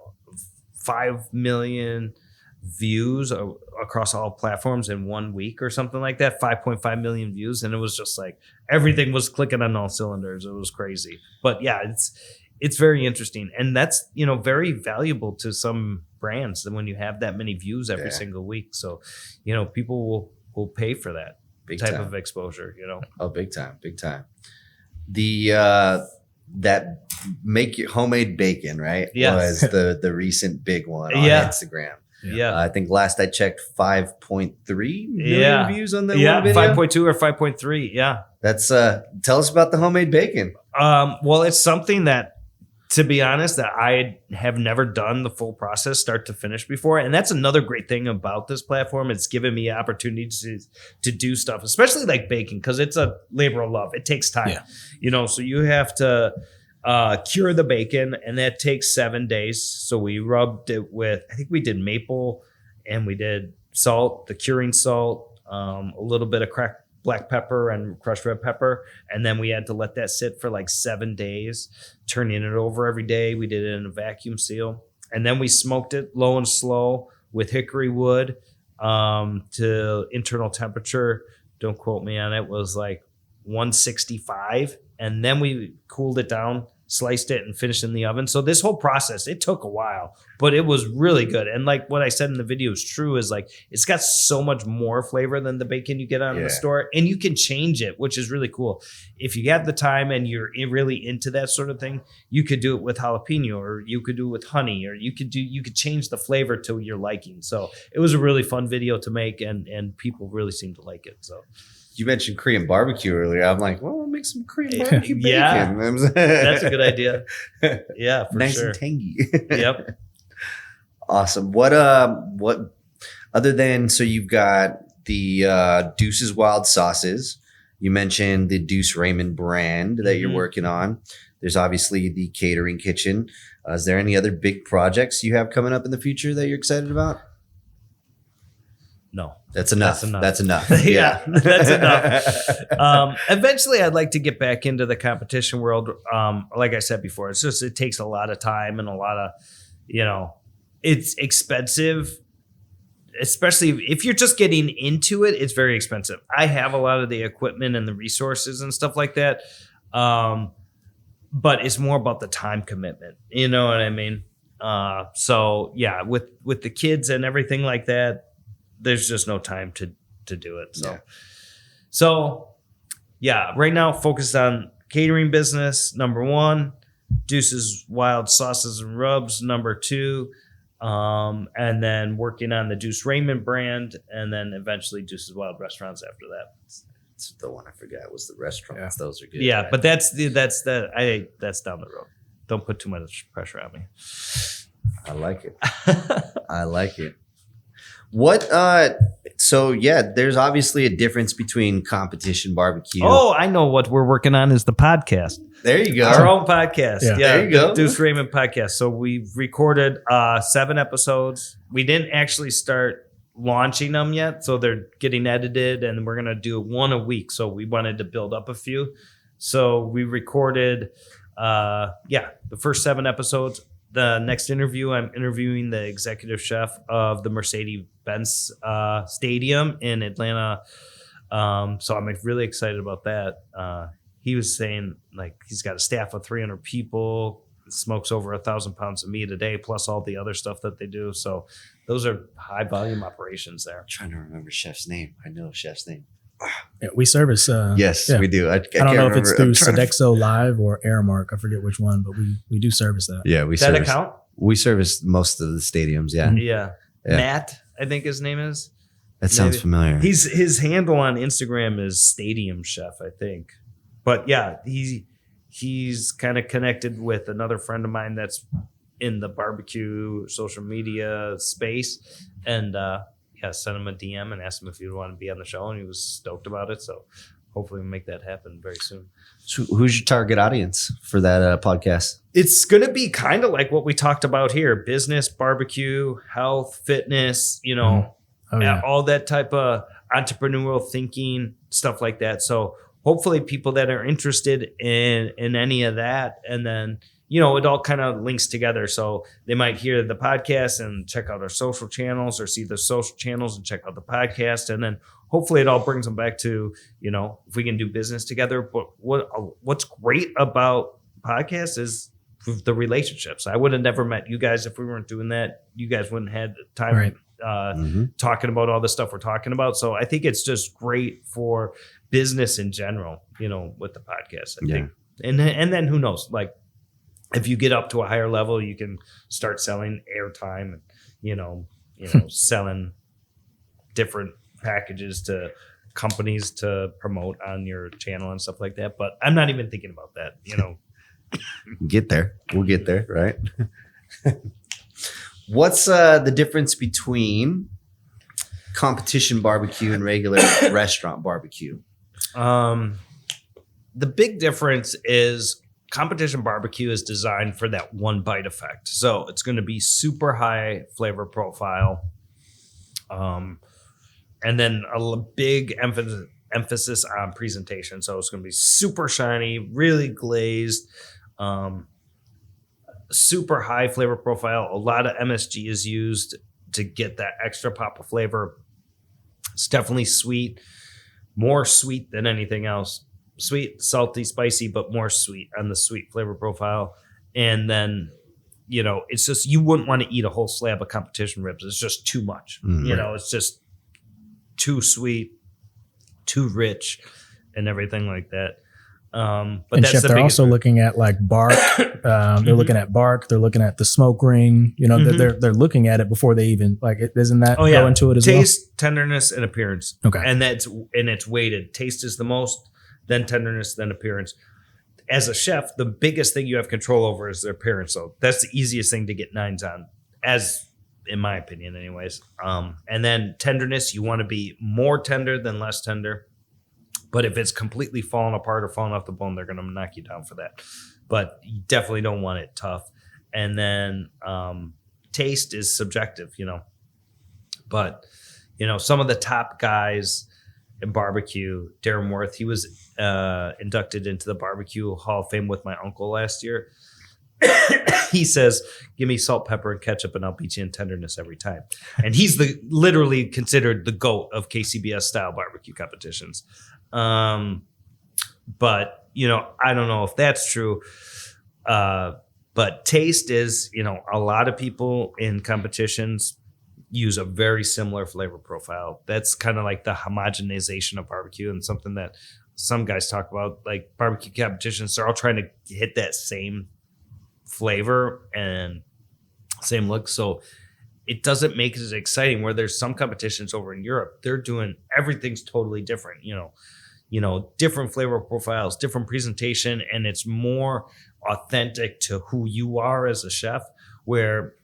5 million views across all platforms in 1 week or something like that. 5.5 million views, and it was just like everything was clicking on all cylinders. It was crazy. But yeah, it's very interesting, and that's, you know, very valuable to some brands when you have that many views every single week. So, you know, people will pay for that type of exposure, you know. Oh, big time. The that make your homemade bacon, right? Yes. Was the recent big one on Instagram. Yeah. I think last I checked 5.3 million views on that one video. 5.2 or 5.3. Yeah. That's tell us about the homemade bacon. Well, it's something that, to be honest, that I have never done the full process start to finish before. And that's another great thing about this platform. It's given me opportunities to do stuff, especially like baking, because it's a labor of love. It takes time, you know, so you have to cure the bacon, and that takes 7 days. So we rubbed it with, I think we did maple, and we did salt, the curing salt, a little bit of cracked black pepper and crushed red pepper. And then we had to let that sit for like 7 days, turning it over every day. We did it in a vacuum seal. And then we smoked it low and slow with hickory wood to internal temperature. Don't quote me on it. Was like 165. And then we cooled it down, sliced it, and finished in the oven. So this whole process, it took a while, but it was really good. And like what I said in the video is true, is like it's got so much more flavor than the bacon you get out in the store, and you can change it, which is really cool. If you have the time and you're really into that sort of thing, you could do it with jalapeno, or you could do it with honey, or you could change the flavor to your liking. So it was a really fun video to make, and people really seem to like it. So. You mentioned Korean barbecue earlier. I'm like, well, we'll make some Korean barbecue bacon. Yeah, that's a good idea. Yeah, for nice sure. and tangy. Yep. Awesome. What other than, so you've got the Deuces Wild sauces. You mentioned the Deuce Raymond brand that you're working on. There's obviously the catering kitchen. Is there any other big projects you have coming up in the future that you're excited about? No. That's enough. That's enough. Yeah, that's enough. Eventually, I'd like to get back into the competition world. Like I said before, it takes a lot of time and a lot of, you know, it's expensive, especially if you're just getting into it. It's very expensive. I have a lot of the equipment and the resources and stuff like that. But it's more about the time commitment. You know what I mean? So yeah, with the kids and everything like that, there's just no time to do it. So yeah, right now focused on catering business, number 1, Deuces Wild Sauces and Rubs, number 2, and then working on the Deuce Raymond brand, and then eventually Deuces Wild Restaurants after that. It's the one I forgot was the restaurants. Those are good. Yeah, right? But that's down the road. Don't put too much pressure on me. I like it. I like it. What so yeah, there's obviously a difference between competition barbecue. Oh, I know what we're working on is the podcast. There you go. Our own podcast. Yeah, there you go. Deuce Raymond podcast. So we've recorded 7 episodes. We didn't actually start launching them yet, so they're getting edited, and we're gonna do 1 a week. So we wanted to build up a few. So we recorded the first 7 episodes. The next interview, I'm interviewing the executive chef of the Mercedes-Benz Stadium in Atlanta. So I'm really excited about that. He was saying like he's got a staff of 300 people, smokes over 1,000 pounds of meat a day, plus all the other stuff that they do. So those are high volume operations there. I'm trying to remember chef's name. I know chef's name. Yeah, we service. Yes, we do. I don't know if it's through Sodexo Live or Airmark. I forget which one, but we do service that. Yeah, we Does that service. account? We service most of the stadiums. Yeah. Yeah. Matt, I think his name is. That sounds familiar. His handle on Instagram is Stadium Chef, I think. But yeah, he's kind of connected with another friend of mine that's in the barbecue social media space, and sent him a DM and asked him if he would want to be on the show, and he was stoked about it. So hopefully we'll make that happen very soon. So who's your target audience for that podcast? It's going to be kind of like what we talked about here: business, barbecue, health, fitness, all that type of entrepreneurial thinking, stuff like that. So hopefully people that are interested in any of that, and then, it all kind of links together. So they might hear the podcast and check out our social channels, or see the social channels and check out the podcast. And then hopefully it all brings them back to, if we can do business together. But what's great about podcasts is the relationships. I would have never met you guys if we weren't doing that. You guys wouldn't have had time. Right. Talking about all the stuff we're talking about. So I think it's just great for business in general, with the podcast, I think. And then who knows, like if you get up to a higher level, you can start selling airtime and, selling different packages to companies to promote on your channel and stuff like that. But I'm not even thinking about that, Get there. We'll get there. Right. What's the difference between competition barbecue and regular restaurant barbecue? The big difference is competition barbecue is designed for that one bite effect. So it's going to be super high flavor profile. And then a big emphasis on presentation. So it's going to be super shiny, really glazed, super high flavor profile. A lot of MSG is used to get that extra pop of flavor. It's definitely sweet, more sweet than anything else. Sweet, salty, spicy, but more sweet on the sweet flavor profile. And then, it's just, you wouldn't want to eat a whole slab of competition ribs. It's just too much. It's just too sweet, too rich, and everything like that. But and that's Chef, they're also looking at like bark. They're looking at bark. They're looking at the smoke ring. They're looking at it before they even Doesn't that go into it as well? Taste, tenderness, and appearance. Okay, and it's weighted. Taste is the most, then tenderness, then appearance. As a chef, the biggest thing you have control over is their appearance. So that's the easiest thing to get 9s on, as in my opinion, anyways. And then tenderness, you want to be more tender than less tender. But if it's completely falling apart or falling off the bone, they're going to knock you down for that. But you definitely don't want it tough. And then taste is subjective, But, some of the top guys in barbecue, Darren Worth, he was inducted into the Barbecue Hall of Fame with my uncle last year. He says, give me salt, pepper, and ketchup, and I'll beat you in tenderness every time. And he's literally considered the GOAT of KCBS style barbecue competitions. But, I don't know if that's true. But taste is, a lot of people in competitions use a very similar flavor profile. That's kind of like the homogenization of barbecue, and something that some guys talk about, like barbecue competitions. They're all trying to hit that same flavor and same look. So it doesn't make it as exciting, where there's some competitions over in Europe. They're doing everything's totally different, different flavor profiles, different presentation, and it's more authentic to who you are as a chef, where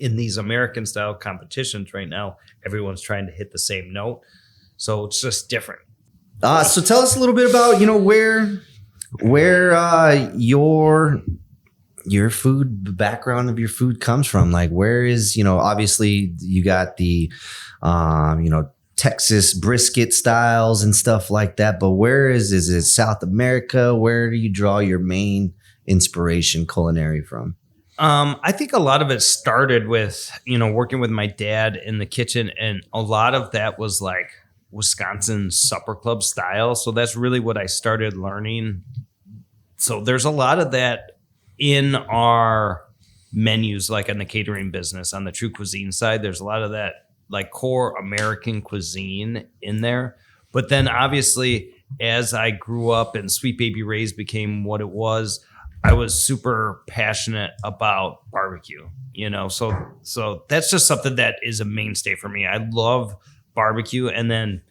in these American style competitions right now, everyone's trying to hit the same note. So it's just different. So tell us a little bit about, where your food, background of your food comes from. Like, where is, obviously you got the, Texas brisket styles and stuff like that. But where is it South America? Where do you draw your main inspiration culinary from? I think a lot of it started with, working with my dad in the kitchen. And a lot of that was like Wisconsin supper club style. So that's really what I started learning. So there's a lot of that in our menus, like in the catering business, on the True Cuisine side. There's a lot of that like core American cuisine in there. But then obviously, as I grew up and Sweet Baby Ray's became what it was, I was super passionate about barbecue, so that's just something that is a mainstay for me. I love barbecue. And then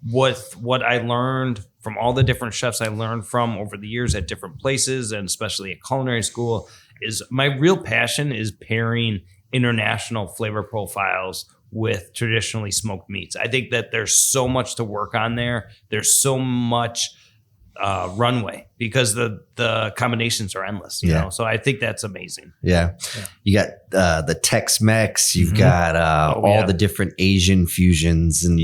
what I learned from all the different chefs I learned from over the years at different places, and especially at culinary school, is my real passion is pairing international flavor profiles with traditionally smoked meats. I think that there's so much to work on there. There's so much runway because the combinations are endless, you know? So I think that's amazing. Yeah. You got the Tex-Mex, you've got all the different Asian fusions and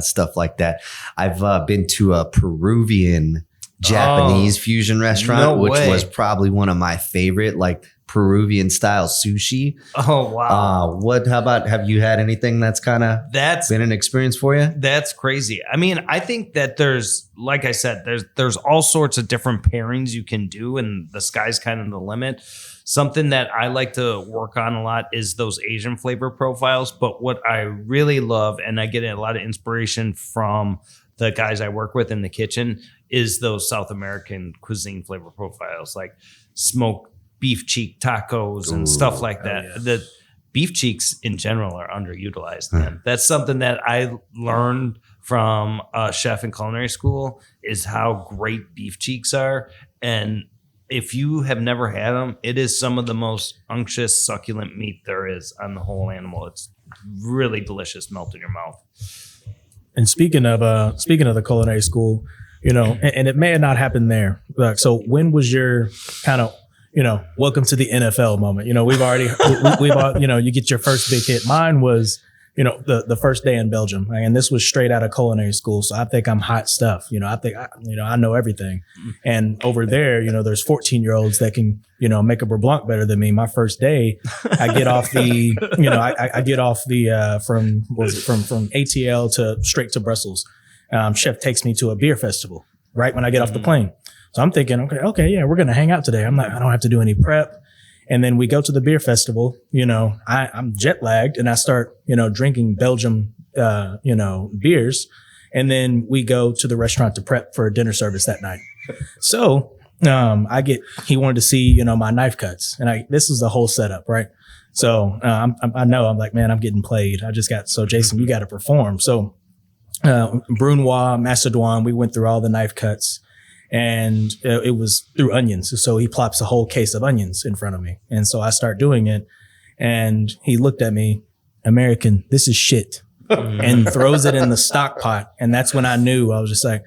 stuff like that. I've been to a Peruvian Japanese fusion restaurant, which was probably one of my favorite, like Peruvian style sushi. Oh, wow. How about, have you had anything that's been an experience for you? That's crazy. I mean, I think that there's, like I said, there's all sorts of different pairings you can do, and the sky's kind of the limit. Something that I like to work on a lot is those Asian flavor profiles. But what I really love, and I get a lot of inspiration from the guys I work with in the kitchen, is those South American cuisine flavor profiles, like smoked beef cheek tacos and stuff like that. Yeah. The beef cheeks in general are underutilized, man. That's something that I learned from a chef in culinary school, is how great beef cheeks are. And if you have never had them, it is some of the most unctuous, succulent meat there is on the whole animal. It's really delicious, melt in your mouth. And speaking of the culinary school, and it may have not happened there. So when was your kind of, welcome to the NFL moment? We've all, you get your first big hit. Mine was, the first day in Belgium, and this was straight out of culinary school. So I think I'm hot stuff. I think, I know everything. And over there, there's 14-year-olds that can, make a beurre blanc better than me. My first day, I get off the, I get off the, from ATL to straight to Brussels. Chef takes me to a beer festival right when I get off the plane. So I'm thinking, okay, yeah, we're going to hang out today. I don't have to do any prep. And then we go to the beer festival, I'm jet lagged, and I start, drinking Belgium, beers. And then we go to the restaurant to prep for a dinner service that night. So, he wanted to see, my knife cuts, and this is the whole setup, right? So, I'm like, man, I'm getting played. So Jason, you got to perform. So, Brunoise, Macédoine, we went through all the knife cuts. And it was through onions. So he plops a whole case of onions in front of me. And so I start doing it. And he looked at me, American, this is shit. And throws it in the stock pot. And that's when I knew. I was just like,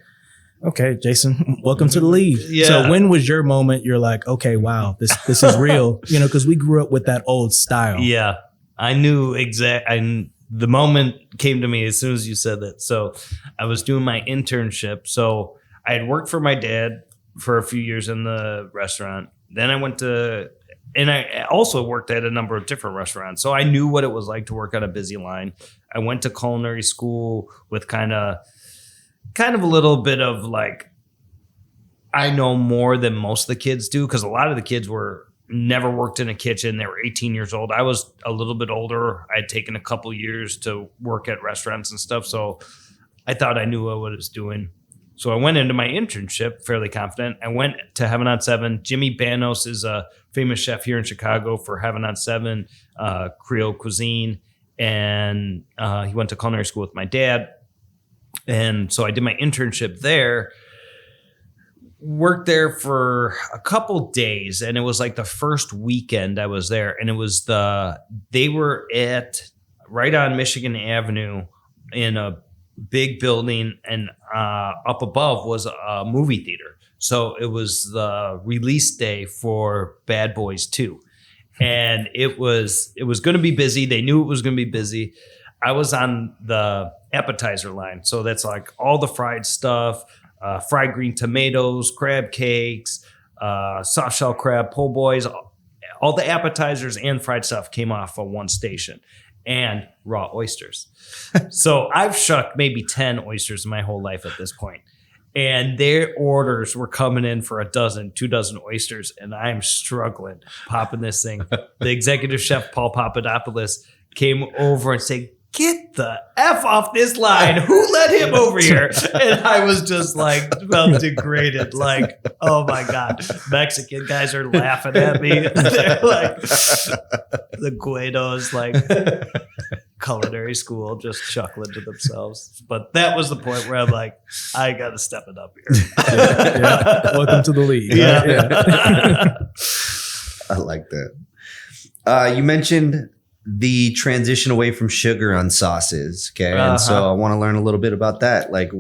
okay, Jason, welcome to the league. Yeah. So when was your moment? You're like, okay, wow, this is real. Because we grew up with that old style. Yeah, I knew the moment came to me as soon as you said that. So I was doing my internship. So I had worked for my dad for a few years in the restaurant. Then I went and I also worked at a number of different restaurants. So I knew what it was like to work on a busy line. I went to culinary school with kind of a little bit of like, I know more than most of the kids do, because a lot of the kids never worked in a kitchen. They were 18 years old. I was a little bit older. I had taken a couple years to work at restaurants and stuff. So I thought I knew what I was doing. So I went into my internship fairly confident. I went to Heaven on Seven. Jimmy Banos is a famous chef here in Chicago for Heaven on Seven, Creole cuisine. And he went to culinary school with my dad. And so I did my internship there, worked there for a couple days. And it was like the first weekend I was there. And it was they were right on Michigan Avenue in a big building, and up above was a movie theater. So it was the release day for Bad Boys 2. And it was going to be busy. They knew it was going to be busy. I was on the appetizer line. So that's like all the fried stuff, fried green tomatoes, crab cakes, soft shell crab, po' boys. All the appetizers and fried stuff came off of one station. And raw oysters. So I've shucked maybe 10 oysters in my whole life at this point. And their orders were coming in for 2 dozen oysters. And I'm struggling popping this thing. The executive chef, Paul Papadopoulos, came over and said, get the F off this line. Who let him over here? And I was just like, felt degraded. Like, oh my God. Mexican guys are laughing at me. They're like, the Guidos, like, culinary school, just chuckling to themselves. But that was the point where I'm like, I got to step it up here. Welcome to the league. Yeah. I like that. You mentioned the transition away from sugar on sauces. Okay. And so I want to learn a little bit about that. Like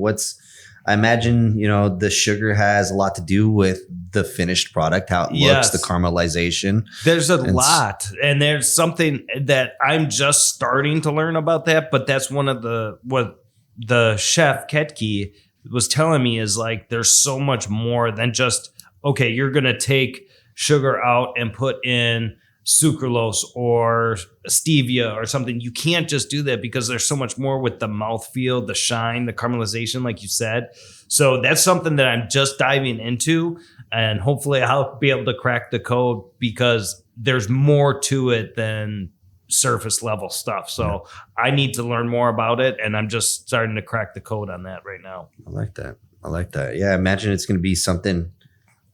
I imagine, the sugar has a lot to do with the finished product, how it looks, the caramelization. There's a lot. And there's something that I'm just starting to learn about that. But that's one of what the chef Ketke was telling me is like, there's so much more than just, okay, you're going to take sugar out and put in sucralose or stevia or something. You can't just do that because there's so much more with the mouthfeel, the shine, the caramelization, like you said. So that's something that I'm just diving into, and hopefully I'll be able to crack the code because there's more to it than surface level stuff. So I need to learn more about it, and I'm just starting to crack the code on that right now. I like that. Yeah. I imagine it's going to be something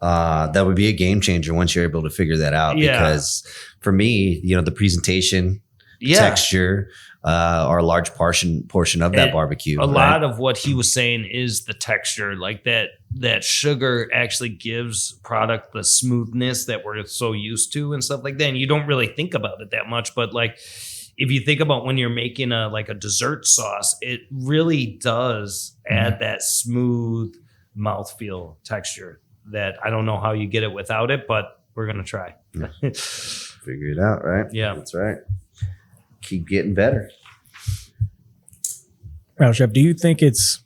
that would be a game changer once you're able to figure that out. Because for me, the presentation, texture are a large portion of that barbecue. A lot of what he was saying is the texture, like that sugar actually gives product the smoothness that we're so used to and stuff like that. And you don't really think about it that much, but like if you think about when you're making a dessert sauce, it really does add that smooth mouthfeel texture that I don't know how you get it without it, but we're going to try. Figure it out, right? Yeah. That's right. Keep getting better. Now, Chef, do you think it's,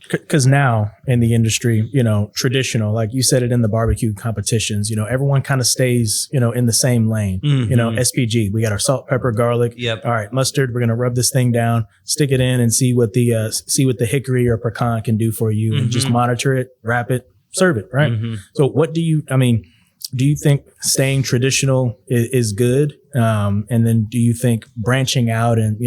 because now in the industry, traditional, like you said it in the barbecue competitions, everyone kind of stays, in the same lane. SPG, we got our salt, pepper, garlic. Yep. All right, mustard. We're going to rub this thing down, stick it in and see what the hickory or pecan can do for you, and just monitor it, wrap it, serve it. Right. So do you think staying traditional is good? And then do you think branching out and,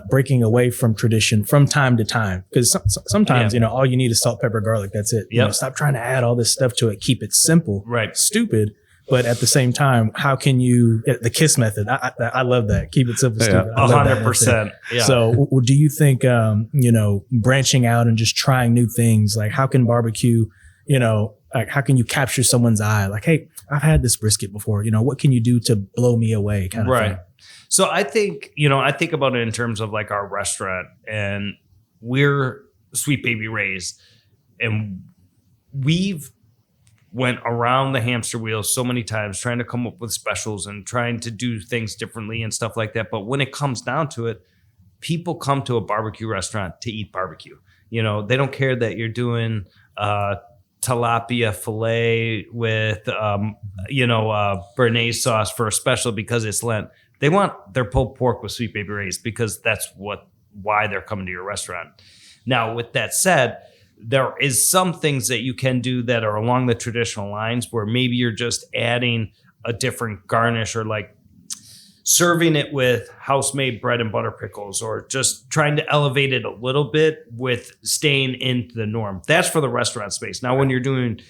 breaking away from tradition from time to time? Because sometimes, all you need is salt, pepper, garlic. That's it. Stop trying to add all this stuff to it. Keep it simple. Right. Stupid. But at the same time, how can you, the KISS method? I love that. Keep it simple, stupid. 100%. Yeah. So do you think, branching out and just trying new things, like how can barbecue, like how can you capture someone's eye? Like, hey, I've had this brisket before. What can you do to blow me away? Kind of thing. So I think, I think about it in terms of like our restaurant, and we're Sweet Baby Ray's, and we've went around the hamster wheel so many times trying to come up with specials and trying to do things differently and stuff like that. But when it comes down to it, people come to a barbecue restaurant to eat barbecue. They don't care that you're doing tilapia fillet with, béarnaise sauce for a special because it's Lent. They want their pulled pork with Sweet Baby Ray's because that's why they're coming to your restaurant. Now, with that said, there is some things that you can do that are along the traditional lines where maybe you're just adding a different garnish or like serving it with house-made bread and butter pickles, or just trying to elevate it a little bit with staying in the norm. That's for the restaurant space. Now, when you're doing,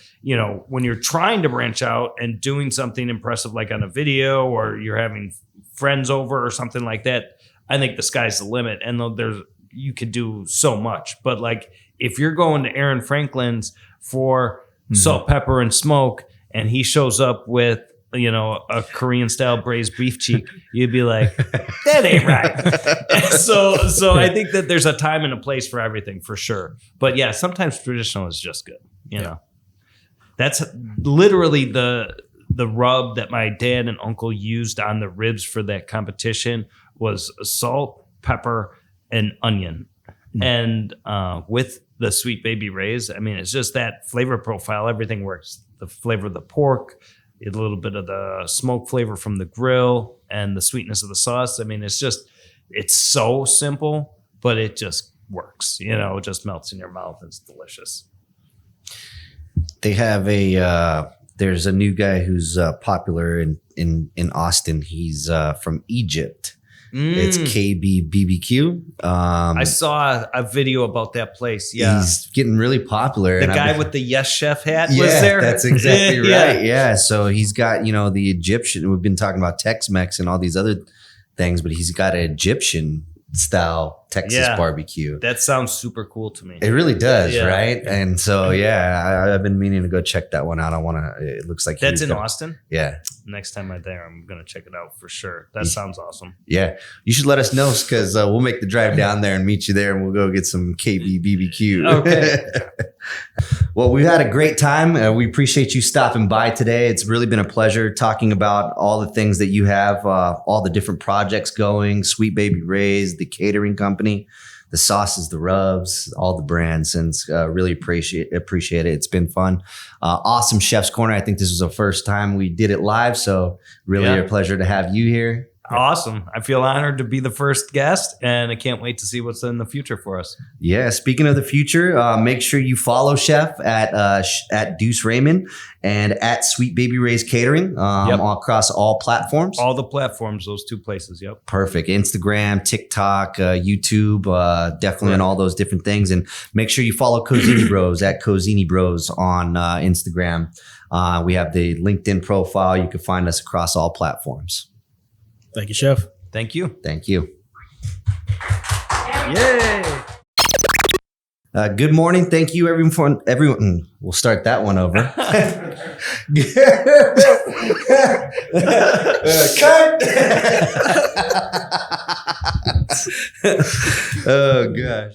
when you're trying to branch out and doing something impressive like on a video, or you're having friends over or something like that, I think the sky's the limit. And you could do so much. But like if you're going to Aaron Franklin's for salt, pepper, and smoke, and he shows up with a Korean style braised beef cheek, you'd be like, that ain't right. So I think that there's a time and a place for everything, for sure. But yeah, sometimes traditional is just good. You know, that's literally the rub that my dad and uncle used on the ribs for that competition was salt, pepper, and onion. And with the Sweet Baby Ray's, I mean, it's just that flavor profile. Everything works. The flavor of the pork, a little bit of the smoke flavor from the grill, and the sweetness of the sauce. I mean, it's so simple, but it just works. It just melts in your mouth. It's delicious. They have there's a new guy who's popular in Austin. He's from Egypt. It's KB BBQ. I saw a video about that place. Yeah. He's getting really popular. The guy with the Yes Chef hat was yeah, there. that's exactly right. Yeah. So he's got, the Egyptian. We've been talking about Tex-Mex and all these other things, but he's got an Egyptian style Texas barbecue. That sounds super cool to me. It really does, right? And so, I've been meaning to go check that one out. I want to. It looks like that's in Austin. Yeah. Next time I'm there, I'm gonna check it out for sure. That sounds awesome. Yeah, you should let us know because we'll make the drive down there and meet you there, and we'll go get some KB BBQ. Okay. Well, we've had a great time. We appreciate you stopping by today. It's really been a pleasure talking about all the things that you have, all the different projects going, Sweet Baby Ray's, the catering company, the sauces, the rubs, all the brands, and really appreciate it. It's been fun. Awesome Chef's Corner. I think this was the first time we did it live, so really a pleasure to have you here. Awesome. I feel honored to be the first guest, and I can't wait to see what's in the future for us. Yeah. Speaking of the future, make sure you follow Chef at Deuce Raymond and at Sweet Baby Ray's Catering all across all platforms. All the platforms, those two places. Yep. Perfect. Instagram, TikTok, YouTube, definitely on all those different things. And make sure you follow Cozzini Bros at Cozzini Bros on Instagram. We have the LinkedIn profile. You can find us across all platforms. Thank you, Chef. Thank you. Thank you. Yay. Good morning. Thank you, everyone. We'll start that one over. Cut. Oh, gosh.